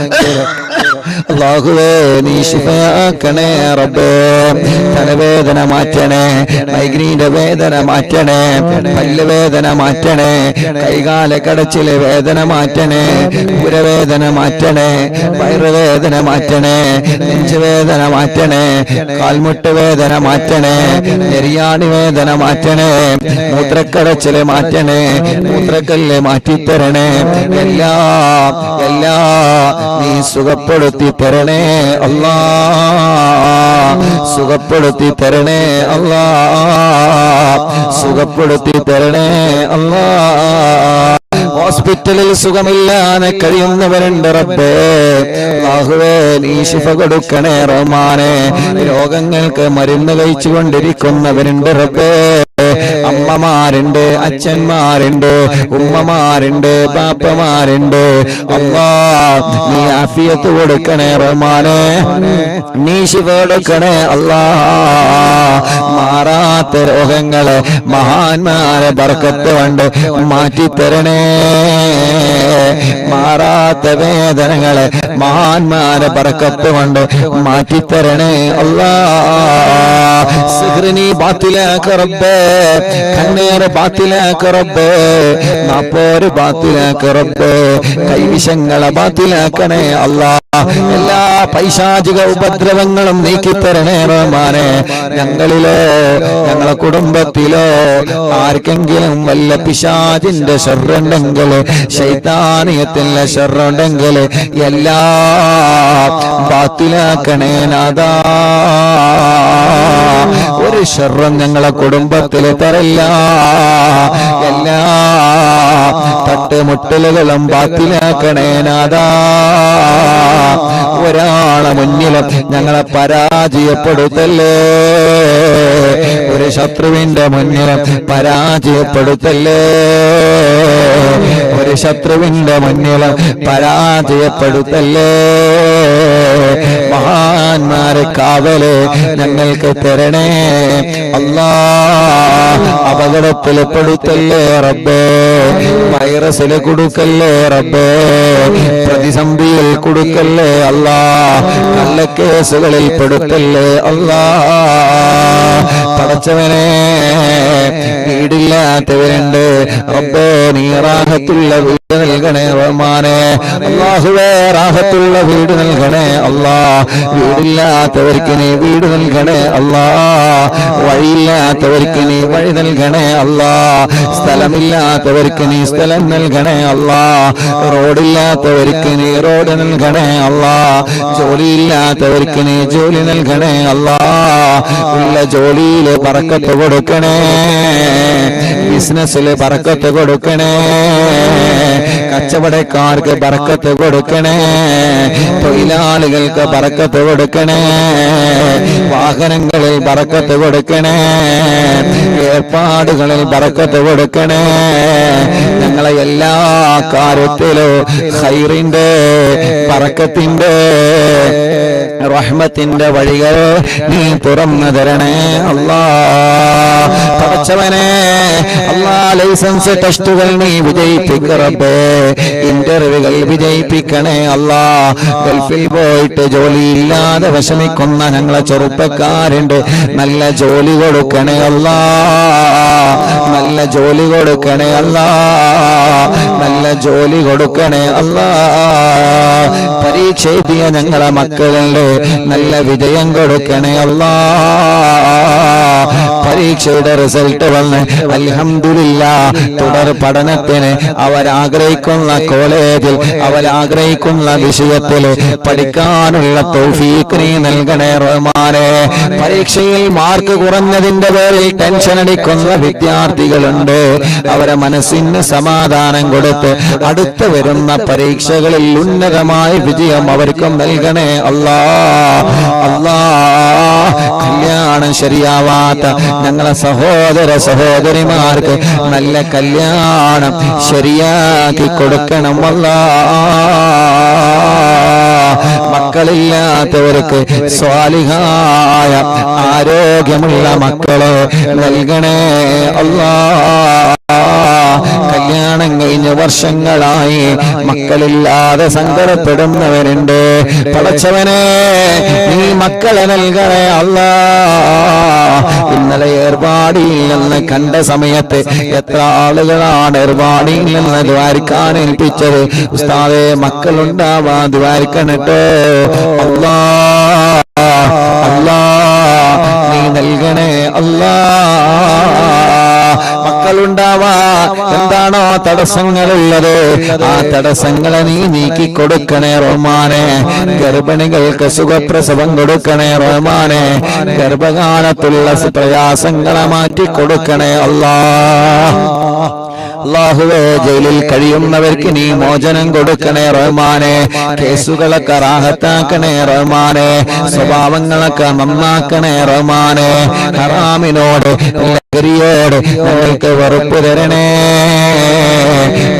A: അല്ലാഹുവേ നീ ശിഫയാക്കണേ റബ്ബേ. തലവേദന മാറ്റണേ, മൈഗ്രീന്റെ വേദന മാറ്റണേ, പല്ലുവേദന മാറ്റണേ, കൈകാല കടച്ചിലെ വേദന മാറ്റണേ, പുരവേദന മാറ്റണേ, വയറുവേദന മാറ്റണേ, നെഞ്ചുവേദന മാറ്റണേ, കാൽമുട്ട് വേദന മാറ്റണേ, നെരിയാണി വേദന മാറ്റണേ, മൂത്രക്കടച്ചില് മാറ്റണേ, മൂത്രക്കല്ല് മാറ്റിത്തരണേ. എല്ലാം നീ സുഖപ്പെടുത്തി തരണേ അല്ലാ, സുഖപ്പെടുത്തി തരണേ അല്ലാ, സുഖപ്പെടുത്തി തരണേ അല്ലാ. ഹോസ്പിറ്റലിൽ സുഖമില്ലാതെ കഴിയുന്നവരുണ്ട് റബ്ബേ. അല്ലാഹുവേ നീ ശിഫ കൊടുക്കണേ റഹ്മാനേ. രോഗങ്ങൾക്ക് മരുന്ന് കഴിച്ചുകൊണ്ടിരിക്കുന്നവരുണ്ട് റബ്ബേ. അമ്മമാരുണ്ട്, അച്ഛന്മാരുണ്ട്, ഉമ്മമാരുണ്ട്, ബാപ്പമാരുണ്ട്. അല്ലാ നീ ആഫിയത്ത് കൊടുക്കണേ റഹ്മാനേ. നീ ശിഫ കൊടുക്കണേ അല്ലാ. മാറാത്ത രോഗങ്ങളെ മഹാന്മാരെ ബർക്കത്ത് കൊണ്ട് മാറ്റിത്തരണേ. മാറാത്ത വേദനകളെ മഹാന്മാരെ ബർക്കത്ത് കൊണ്ട് മാറ്റിത്തരണേ അല്ലാ. സിഹ്റിനി ബാത്തിലാക്ക് റബ്ബേ, കണ്ണേറ് ബാത്തിലാക്ക് റബ്ബേ, നാപ്പോര് ബാത്തിലാക്ക് റബ്ബേ, കൈവിഷങ്ങളെ ബാത്തിലാക്കണേ അല്ലാ. എല്ലാ പൈശാചിക ഉപദ്രവങ്ങളും നീക്കിത്തരണേ റഹ്മാനെ. ഞങ്ങളിലോ ഞങ്ങളെ കുടുംബത്തിലോ ആർക്കെങ്കിലും വല്ല പിശാചിന്റെ ശർറുണ്ടെങ്കിൽ, ശൈത്താനിയത്തിന്റെ ശർറുണ്ടെങ്കിൽ എല്ലാം ബാത്തിലാക്കണേ നാഥാ. ഒരു ശർറും ഞങ്ങളെ കുടുംബത്തിൽ തരല്ല. എല്ലാ തട്ടുമുട്ടലുകളും ബാത്തിലാക്കണേ നാഥാ. ഒരാളെ മുന്നിലും ഞങ്ങളെ പരാജയപ്പെടുത്തല്ലേ. ഒരു ശത്രുവിന്റെ മുന്നിലും പരാജയപ്പെടുത്തല്ലേ. ഒരു ശത്രുവിന്റെ മുന്നിലും പരാജയപ്പെടുത്തല്ലേ. മഹാന്മാരെ കാവല് ഞങ്ങൾക്ക് തരണേ അല്ലാ. അപകടത്തിൽ പെടുത്തല്ലേ റബ്ബേ. വൈറസിൽ കൊടുക്കല്ലേ റബ്ബേ. പ്രതിസന്ധിയിൽ കൊടുക്കല്ലേ അല്ലാ. കള്ളക്കേസുകളിൽ പെടുത്തല്ലേ അല്ലാ. പടച്ചവനെ, വീടില്ലാത്തവരുണ്ട് റബ്ബേ, നീ റാഹത്തുള്ള വീട് നൽകണേ റഹ്മാനെ. അല്ലാഹുവേ, റാഹത്തുള്ള വീട് നൽകണേ അല്ലാ. വീടില്ലാത്തവർക്ക് നീ വീട് നൽകണേ അല്ലാ. വഴിയില്ലാത്തവർക്ക് നീ വഴി നൽകണേ അല്ലാ. സ്ഥലമില്ലാത്തവർക്ക് നീ സ്ഥലം നൽകണേ അല്ലാ. റോഡില്ലാത്തവർക്ക് നീ റോഡ് നൽകണേ അല്ലാ. ജോലിയില്ലാത്തവർക്ക് നീ ജോലി നൽകണേ അല്ലാ. ഉള്ള ജോലിയിൽ ബറക്കത്ത് കൊടുക്കണേ. ബിസിനസ്സിൽ ബറക്കത്ത് കൊടുക്കണേ. കച്ചവടക്കാർക്ക് ബറക്കത്ത് കൊടുക്കണേ. തൊഴിലാളികൾക്ക് ബറക്കത്ത് കൊടുക്കണേ. വാഹനങ്ങളിൽ ബറക്കത്ത് കൊടുക്കണേ. ഏർപ്പാടുകളിൽ ബറക്കത്ത് കൊടുക്കണേ. ഞങ്ങളെ എല്ലാ കാര്യത്തിലും ഖൈറിന്റെ ബറക്കത്തിന്റെ റഹ്മത്തിന്റെ വഴികൾ നീ തുറന്നു തരണേ അല്ലാ. പടച്ചവനെ അല്ലാ, ലൈസൻസ് ടെസ്റ്റുകൾ നീ വിജയിപ്പിക്കറബേ. ഇന്റർവ്യൂകൾ വിജയിപ്പിക്കണേ അല്ലാ. ഗൾഫിൽ പോയിട്ട് ജോലിയില്ലാതെ വിഷമിക്കുന്ന ഞങ്ങളെ ചെറുപ്പക്കാരുണ്ട്. നല്ല ജോലി കൊടുക്കണേ അല്ലാ. നല്ല ജോലി കൊടുക്കണേ അല്ലാ. നല്ല ജോലി കൊടുക്കണേ അല്ലാ. പരീക്ഷ എഴുതിയ ഞങ്ങളെ മക്കളുണ്ട്. നല്ല വിജയം കൊടുക്കണേ അല്ലാ. പരീക്ഷയുടെ റിസൾട്ട് വന്ന് അൽഹംദുലില്ലാഹ് തുടർ പഠനത്തിന് അവരാഗ്രഹിക്കുന്ന കോളേജിൽ അവരാഗ്രഹിക്കുന്ന വിഷയത്തിൽ പഠിക്കാനുള്ള തൗഫീഖ് നീ നൽകണേ റഹ്മാനെ. പരീക്ഷയിൽ മാർക്ക് കുറഞ്ഞതിന്റെ പേരിൽ ടെൻഷൻ അടിക്കുന്ന വിദ്യാർത്ഥികളുണ്ട്. അവരെ മനസ്സിന് സമാധാനം കൊടുത്ത് അടുത്ത് വരുന്ന പരീക്ഷകളിൽ ഉന്നതമായ വിജയം അവർക്കും നൽകണേ അല്ലാ. അല്ലാ, കല്യാണം ശരിയാവാത്ത ഞങ്ങളെ സഹോദര സഹോദരിമാർക്ക് നല്ല കല്യാണം ശരിയാക്കി കൊടുക്കണം അല്ലാ. മക്കളില്ലാത്തവർക്ക് സ്വാലിഹായ ആരോഗ്യമുള്ള മക്കളെ നൽകണേ അല്ലാ. കല്യാണം കഴിഞ്ഞ് വർഷങ്ങളായി മക്കളില്ലാതെ സങ്കടപ്പെടുന്നവരുണ്ട്. പടച്ചവനെ, നീ മക്കളെ നൽകണേ അല്ലാ. ഇന്നലെ ഏർപാടിയിൽ നിന്ന് കണ്ട സമയത്ത് എത്ര ആളുകളാണ് ഏർപാടിയിൽ നിന്ന് ദ്വാരിക്കാൻ ഏൽപ്പിച്ചത്. ഉസ്താദേ, മക്കളുണ്ടാവാൻ ദ്വാരിക്കണട്ടോ അല്ലാ. അല്ലാ, നീ നൽകണേ അല്ലാ. മക്കളുണ്ടാവാ എന്താണോ തടസ്സങ്ങളുള്ളത്, ആ തടസ്സങ്ങളെ നീ നീക്കി കൊടുക്കണേ റഹ്മാനെ. ഗർഭിണികൾക്ക് സുഖപ്രസവം കൊടുക്കണേ റഹ്മാനെ. ഗർഭകാലത്തുള്ള പ്രയാസങ്ങളെ മാറ്റി കൊടുക്കണേ അല്ലാ. അല്ലാഹുവേ, ജയിലിൽ കഴിയുന്നവർക്ക് നീ മോചനം കൊടുക്കണേ റഹ്മാനെ. കേസുകളൊക്കെ റാഹത്താക്കണേ റഹ്മാനെ. സ്വഭാവങ്ങളൊക്കെ നന്നാക്കണേ റഹ്മാനെ. ഹറാമിനോട് ലഹരിയോട് ഞങ്ങൾക്ക് വെറുപ്പ് തരണേ.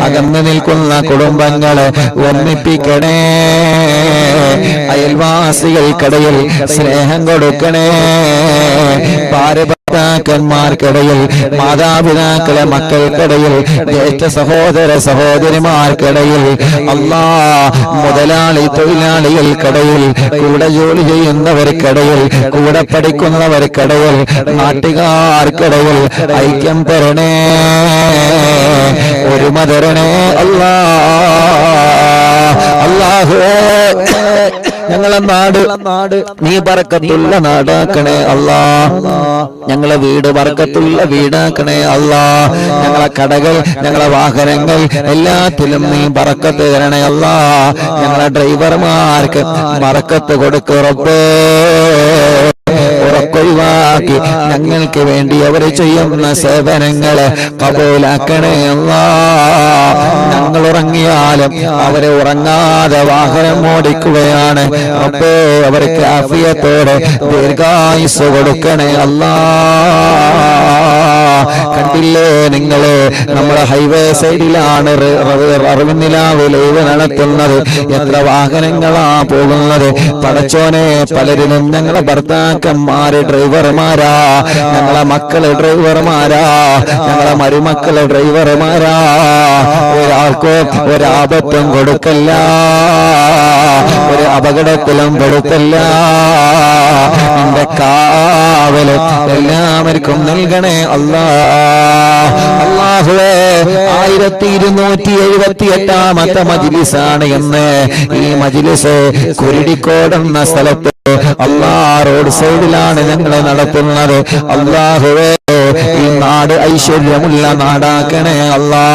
A: അകന്നു നിൽക്കുന്ന കുടുംബങ്ങളെ ഒന്നിപ്പിക്കണേ. അയൽവാസികൾക്കിടയിൽ സ്നേഹം കൊടുക്കണേ. ഭർത്താക്കന്മാർക്കിടയിൽ, മാതാപിതാക്കളെ മക്കൾക്കിടയിൽ, ജ്യേഷ്ഠ സഹോദര സഹോദരിമാർക്കിടയിൽ, അല്ലാ, മുതലാളി തൊഴിലാളികൾക്കിടയിൽ, കൂടെ ജോലി ചെയ്യുന്നവർക്കിടയിൽ, കൂടെ പഠിക്കുന്നവർക്കിടയിൽ, നാട്ടുകാർക്കിടയിൽ ഐക്യം തരണേ. ഒരുമ തരണേ അല്ലാ. അല്ലാഹുവേ, ഞങ്ങളെ നാട് നീ ബർക്കത്തുള്ള നാടാക്കണേ അല്ലാ. ഞങ്ങളെ വീട് ബർക്കത്തുള്ള വീടാക്കണേ അല്ലാ. ഞങ്ങളെ കടകൾ, ഞങ്ങളെ വാഹനങ്ങൾ എല്ലാത്തിലും നീ ബർക്കത്ത് തരണേ അല്ലാ. ഞങ്ങളെ ഡ്രൈവർമാർക്ക് ബർക്കത്ത് കൊടുക്ക് റബ്ബേ. ഉറക്കൊഴിവാക്കി ഞങ്ങൾക്ക് വേണ്ടി അവർ ചെയ്യുന്ന സേവനങ്ങളെ കബൂലാക്കണേ അല്ലാ. ഞങ്ങൾ ഉറങ്ങിയാലും അവരെ ഉറങ്ങാതെ വാഹനം ഓടിക്കുകയാണ് റബ്ബേ. അവർക്ക് ആഫിയത്തോടെ ദീർഘായുസ്സ് കൊടുക്കണേ അല്ലാ. കണ്ടില്ലേ നിങ്ങള്, നമ്മുടെ ഹൈവേ സൈഡിലാണ് അറിവിന്നിലാവ് ലൈവ് നടത്തുന്നത്. എത്ര വാഹനങ്ങളാ പോകുന്നത് പടച്ചോനെ. പലരിലും ഞങ്ങളെ ഭർത്താക്കന്മാര് ഡ്രൈവർമാരാ, ഞങ്ങളെ മക്കള് ഡ്രൈവർമാരാ, ഞങ്ങളെ മരുമക്കള് ഡ്രൈവർമാരാ. ഒരാൾക്കോ ഒരാപത്തും കൊടുക്കല്ല, ഒരു അപകടത്തിലും കൊടുക്കല്ല. നിന്റെ കാവല് എല്ലാവർക്കും നൽകണേ അല്ലാ. അല്ലാഹുവേ, 1278 മജ്ലിസാണ് എന്ന് ഈ മജ്ലിസ് കുരുടിക്കോട് എന്ന സ്ഥലത്ത് അല്ലാ റോഡ് സൈഡിലാണ് ഞങ്ങൾ നടത്തുന്നത്. അല്ലാഹുവേ, ഈ നാട് ഐശ്വര്യമുള്ള നാടാക്കണേ അല്ലാ.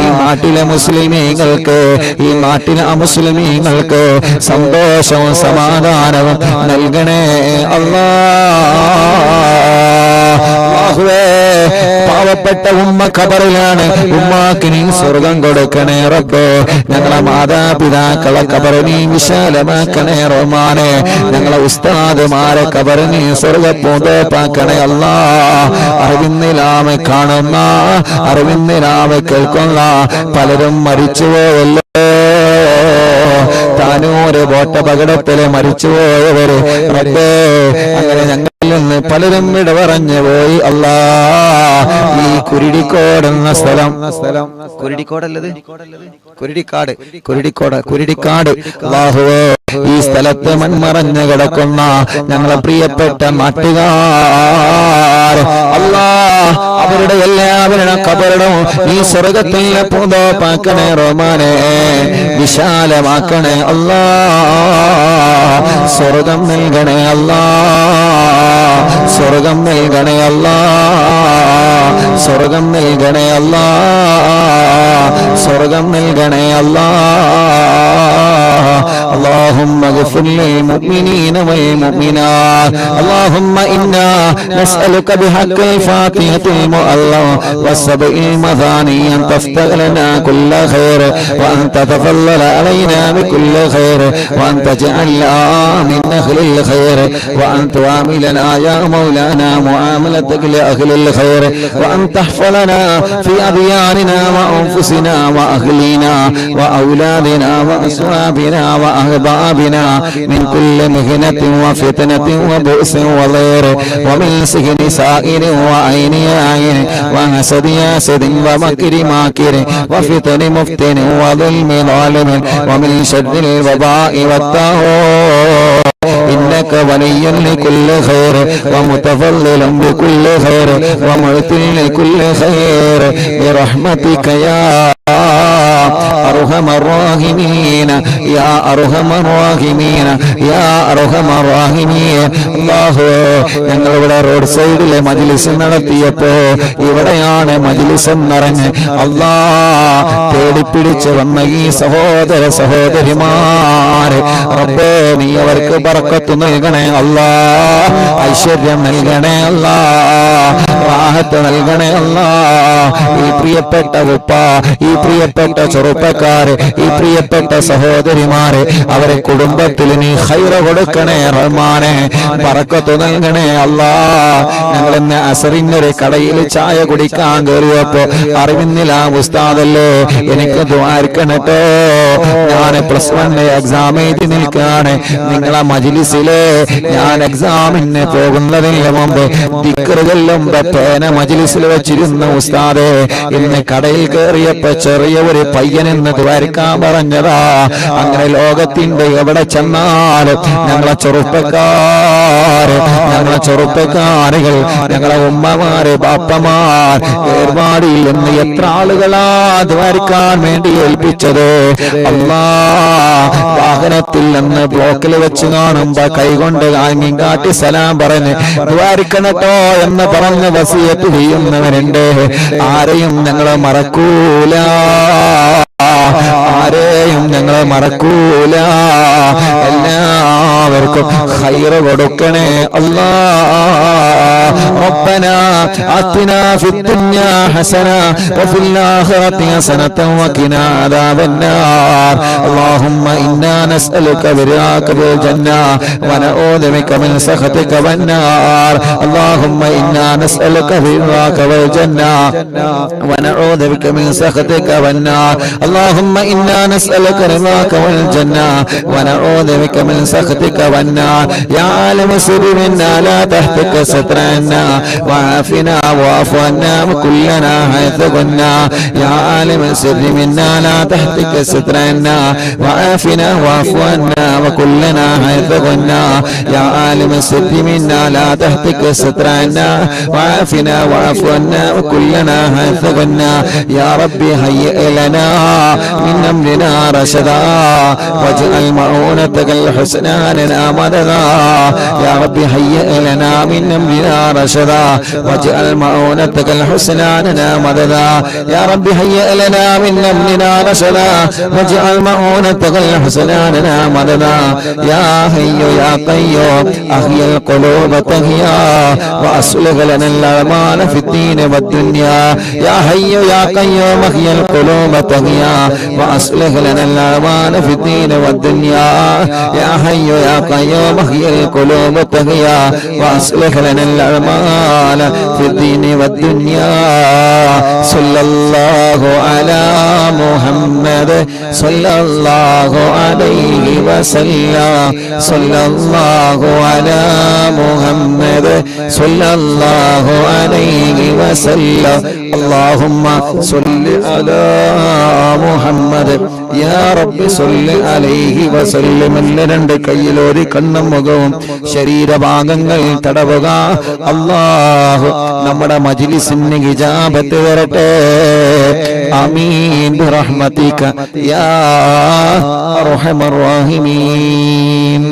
A: ഈ നാട്ടിലെ മുസ്ലിമീങ്ങൾക്ക്, ഈ നാട്ടിലെ അമുസ്ലിമീങ്ങൾക്ക് സന്തോഷവും സമാധാനവും നൽകണേ അല്ലാ. പാവപ്പെട്ട ഉമ്മ ഖബറിലാണ്, ഉമ്മാക്ക് നീ സ്വർഗം കൊടുക്കണേ റബ്ബേ. ഞങ്ങളെ മാതാപിതാക്കളെ ഖബർ നീ വിശാലമാക്കണേ റഹ്മാനെ. ഞങ്ങളെ ഉസ്താദുമാരെ ഖബർ നീ സ്വർഗപ്പൂന്തോപ്പാക്കണേ അല്ലാ. അറിവിന്നിലാമെ കാണുന്ന, അറിവിന്നിലാമെ കേൾക്കുന്ന പലരും മരിച്ചുപോയല്ലോ. താനൂര് ബോട്ടപകടത്തില് മരിച്ചുപോയവര് റബ്ബേ, അങ്ങനെ ഞങ്ങളിൽ നിന്ന് പലരും വിട പറഞ്ഞു പോയി അല്ലാ. ഈ കുരുടിക്കോട് എന്ന സ്ഥലം, കുരുടിക്കോടല്ലത്, കുരുടിക്കാട് അല്ലാഹുവേ, ഈ സ്ഥലത്ത് മൺമറഞ്ഞു കിടക്കുന്ന ഞങ്ങളെ പ്രിയപ്പെട്ട നാട്ടുകാർ അല്ലാ, അവരുടെ എല്ലാവരുടെ ഖബറും ഈ സ്വർഗത്തിലെ പൂന്തോപ്പാക്കണേ റഹ്മാനെ. വിശാലമാക്കണേ അല്ലാ. സ്വർഗം നൽകണേ അല്ലാ. സ്വർഗം നൽകണേ അല്ലാ. സ്വർഗം നൽകണേ അല്ലാ. സ്വർഗം നൽകണേ അല്ലാ. اللهم اغفر للمؤمنين والمؤمنات. اللهم إنا نسألك بحق الفاتحة المؤلم والسبع المثاني أن تفتح لنا كل خير، وأن تتفضل علينا بكل خير، وأن تجعلنا من أهل الخير، وأن تعاملنا يا مولانا معاملتك لأهل الخير، وأن تحفظنا في أدياننا وأنفسنا وأهلنا وأولادنا وأصحابنا وأحبابنا من كل مهنة وفتنة وبؤس وضير، ومن سجن سائر وعين عين، وحسد حاسد ومكر ماكر، وفتن مفتن وظلم ظالم، ومن شر الوباء والطاغوت. إنك ولي لكل خير، ومتفضل بكل خير، ومعطي لكل خير، برحمتك يا أرحم الراحمين، يا أرحم الراحمين، يا أرحم الراحمين. അല്ലാഹു, ഞങ്ങളിവിടെ റോഡ് സൈഡിലെ മജ്ലിസ് നടത്തിയപ്പോ ഇവിടെയാണ് മജ്ലിസ് എന്നറിഞ്ഞ് അല്ലാ തേടിപ്പിടിച്ച് വന്ന ഈ സഹോദര സഹോദരിമാര് റബ്ബേ, നീ അവർക്ക് ബർക്കത്ത് നൽകണേ അല്ലാ. ഐശ്വര്യം നൽകണേ അല്ലാ. റാഹത്ത് നൽകണേ അല്ലാ. ഈ പ്രിയപ്പെട്ട ഉപ്പ, ഈ പ്രിയപ്പെട്ട ചെറുപ്പക്കാര്, ഈ പ്രിയപ്പെട്ട സഹോദരിമാര്, അവരെ കുടുംബത്തിൽ നീ ഖൈറ കൊടുക്കണേ റഹ്മാനെ. ബർക്കത്ത് നൽകണേ അല്ലാ. ഞങ്ങൾ ഇന്ന് അസറിനൊരു കടയിൽ ചായ കുടിക്കാൻ കയറിയപ്പോ അറിവിന്നില്ല ഉസ്താദല്ലേ, എനിക്ക് ദ്വാരിക്കണട്ടോ, ഞാൻ +1 എക്സാം എഴുതി നിൽക്കാണ്. നിങ്ങളെ മജ്ലിസിലെ ഞാൻ എക്സാമിന് പോകുന്നതിന് മുമ്പ് ദിക്ർ ചൊല്ലുമ്പോ ഏന മജ്ലിസിൽ വെച്ചിരുന്ന ഉസ്താദേ, ഇന്ന് കടയിൽ കയറിയപ്പോ ചെറിയ ഒരു പയ്യൻ എന്ന് ദ്വാരക്കാൻ പറഞ്ഞതാ. അങ്ങനെ ലോകത്തിന്റെ എവിടെ ചെന്നാലും ഞങ്ങളെ ചെറുപ്പക്കാരുകൾ, ഞങ്ങളെ ഉമ്മമാര്, ബാപ്പമാർ, ഏർവാടിയിൽ നിന്ന് എത്ര ആളുകളാ ദ്വാരക്കാൻ വേണ്ടി ഏൽപ്പിച്ചത്. അല്ലാ, വാഹനത്തിൽ നിന്ന് ബ്ലോക്കിൽ വെച്ച് കാണുമ്പോ കൈകൊണ്ട് കാട്ടി സലാം പറഞ്ഞ് ദ്വാരിക്കണട്ടോ എന്ന് പറഞ്ഞ് വസിയത്ത് ചെയ്യുന്നവരുണ്ട്. ആരെയും ഞങ്ങൾ മറക്കൂല, ആരെയും ഞങ്ങൾ മറക്കൂല. എല്ലാവർക്കും ഖൈറ് കൊടുക്കണേ അല്ലാ. ربنا آتنا في الدنيا حسنة وفي الآخرة حسنة وقنا عذاب النار. اللهم إنا نسألك برضاك بالجنة ونعوذ بك من سخطك والنار. اللهم إنا نسألك برضاك بالجنة ونعوذ بك من سخطك والنار. اللهم إنا نسألك رضاك والجنة ونعوذ بك من سخطك والنار. يا عالم السر منا لا تهتك سترنا وعافنا واعف عنا وكلنا حيث كنا. يا عالم السر منا لا تهتك سترنا وعافنا واعف عنا وكلنا حيث كنا. يا عالم السر منا لا تهتك سترنا وعافنا واعف عنا وكلنا حيث كنا. يا ربي هيئ لنا من أمرنا رشدا واجعل معونتك الحسنى لنا مددا. يا ربي هيئ لنا من أمرنا رشدا واجعل معونتك الحسنى لنا مددا. يا ربي هيئ لنا من أمرنا رشدا واجعل معونتك الحسنى لنا مددا. يا حي يا قيوم أحيي القلوب تحيا وأصلح لنا الأعمال في الدين والدنيا. يا حي يا قيوم أحيي القلوب تحيا وأصلح لنا الأعمال في الدين والدنيا. يا حي يا قيوم أحيي القلوب تحيا وأصلح لنا الأعمال في الدين والدنيا. صلى الله على محمد صلى الله عليه وسلم. صلى الله على محمد صلى الله عليه وسلم. اللهم صل على محمد يا رب صل عليه وسلم. രണ്ട് കയ്യിലൊരു കണ്ണും മുഖവും ശരീരഭാഗങ്ങൾ തടവുക. അല്ലാഹു നമ്മുടെ മജ്ലിസിന് ഇജാബത്ത് തരട്ടെ. ആമീൻ ബിറഹ്മതിക യാ അർഹമർ റഹീമീൻ.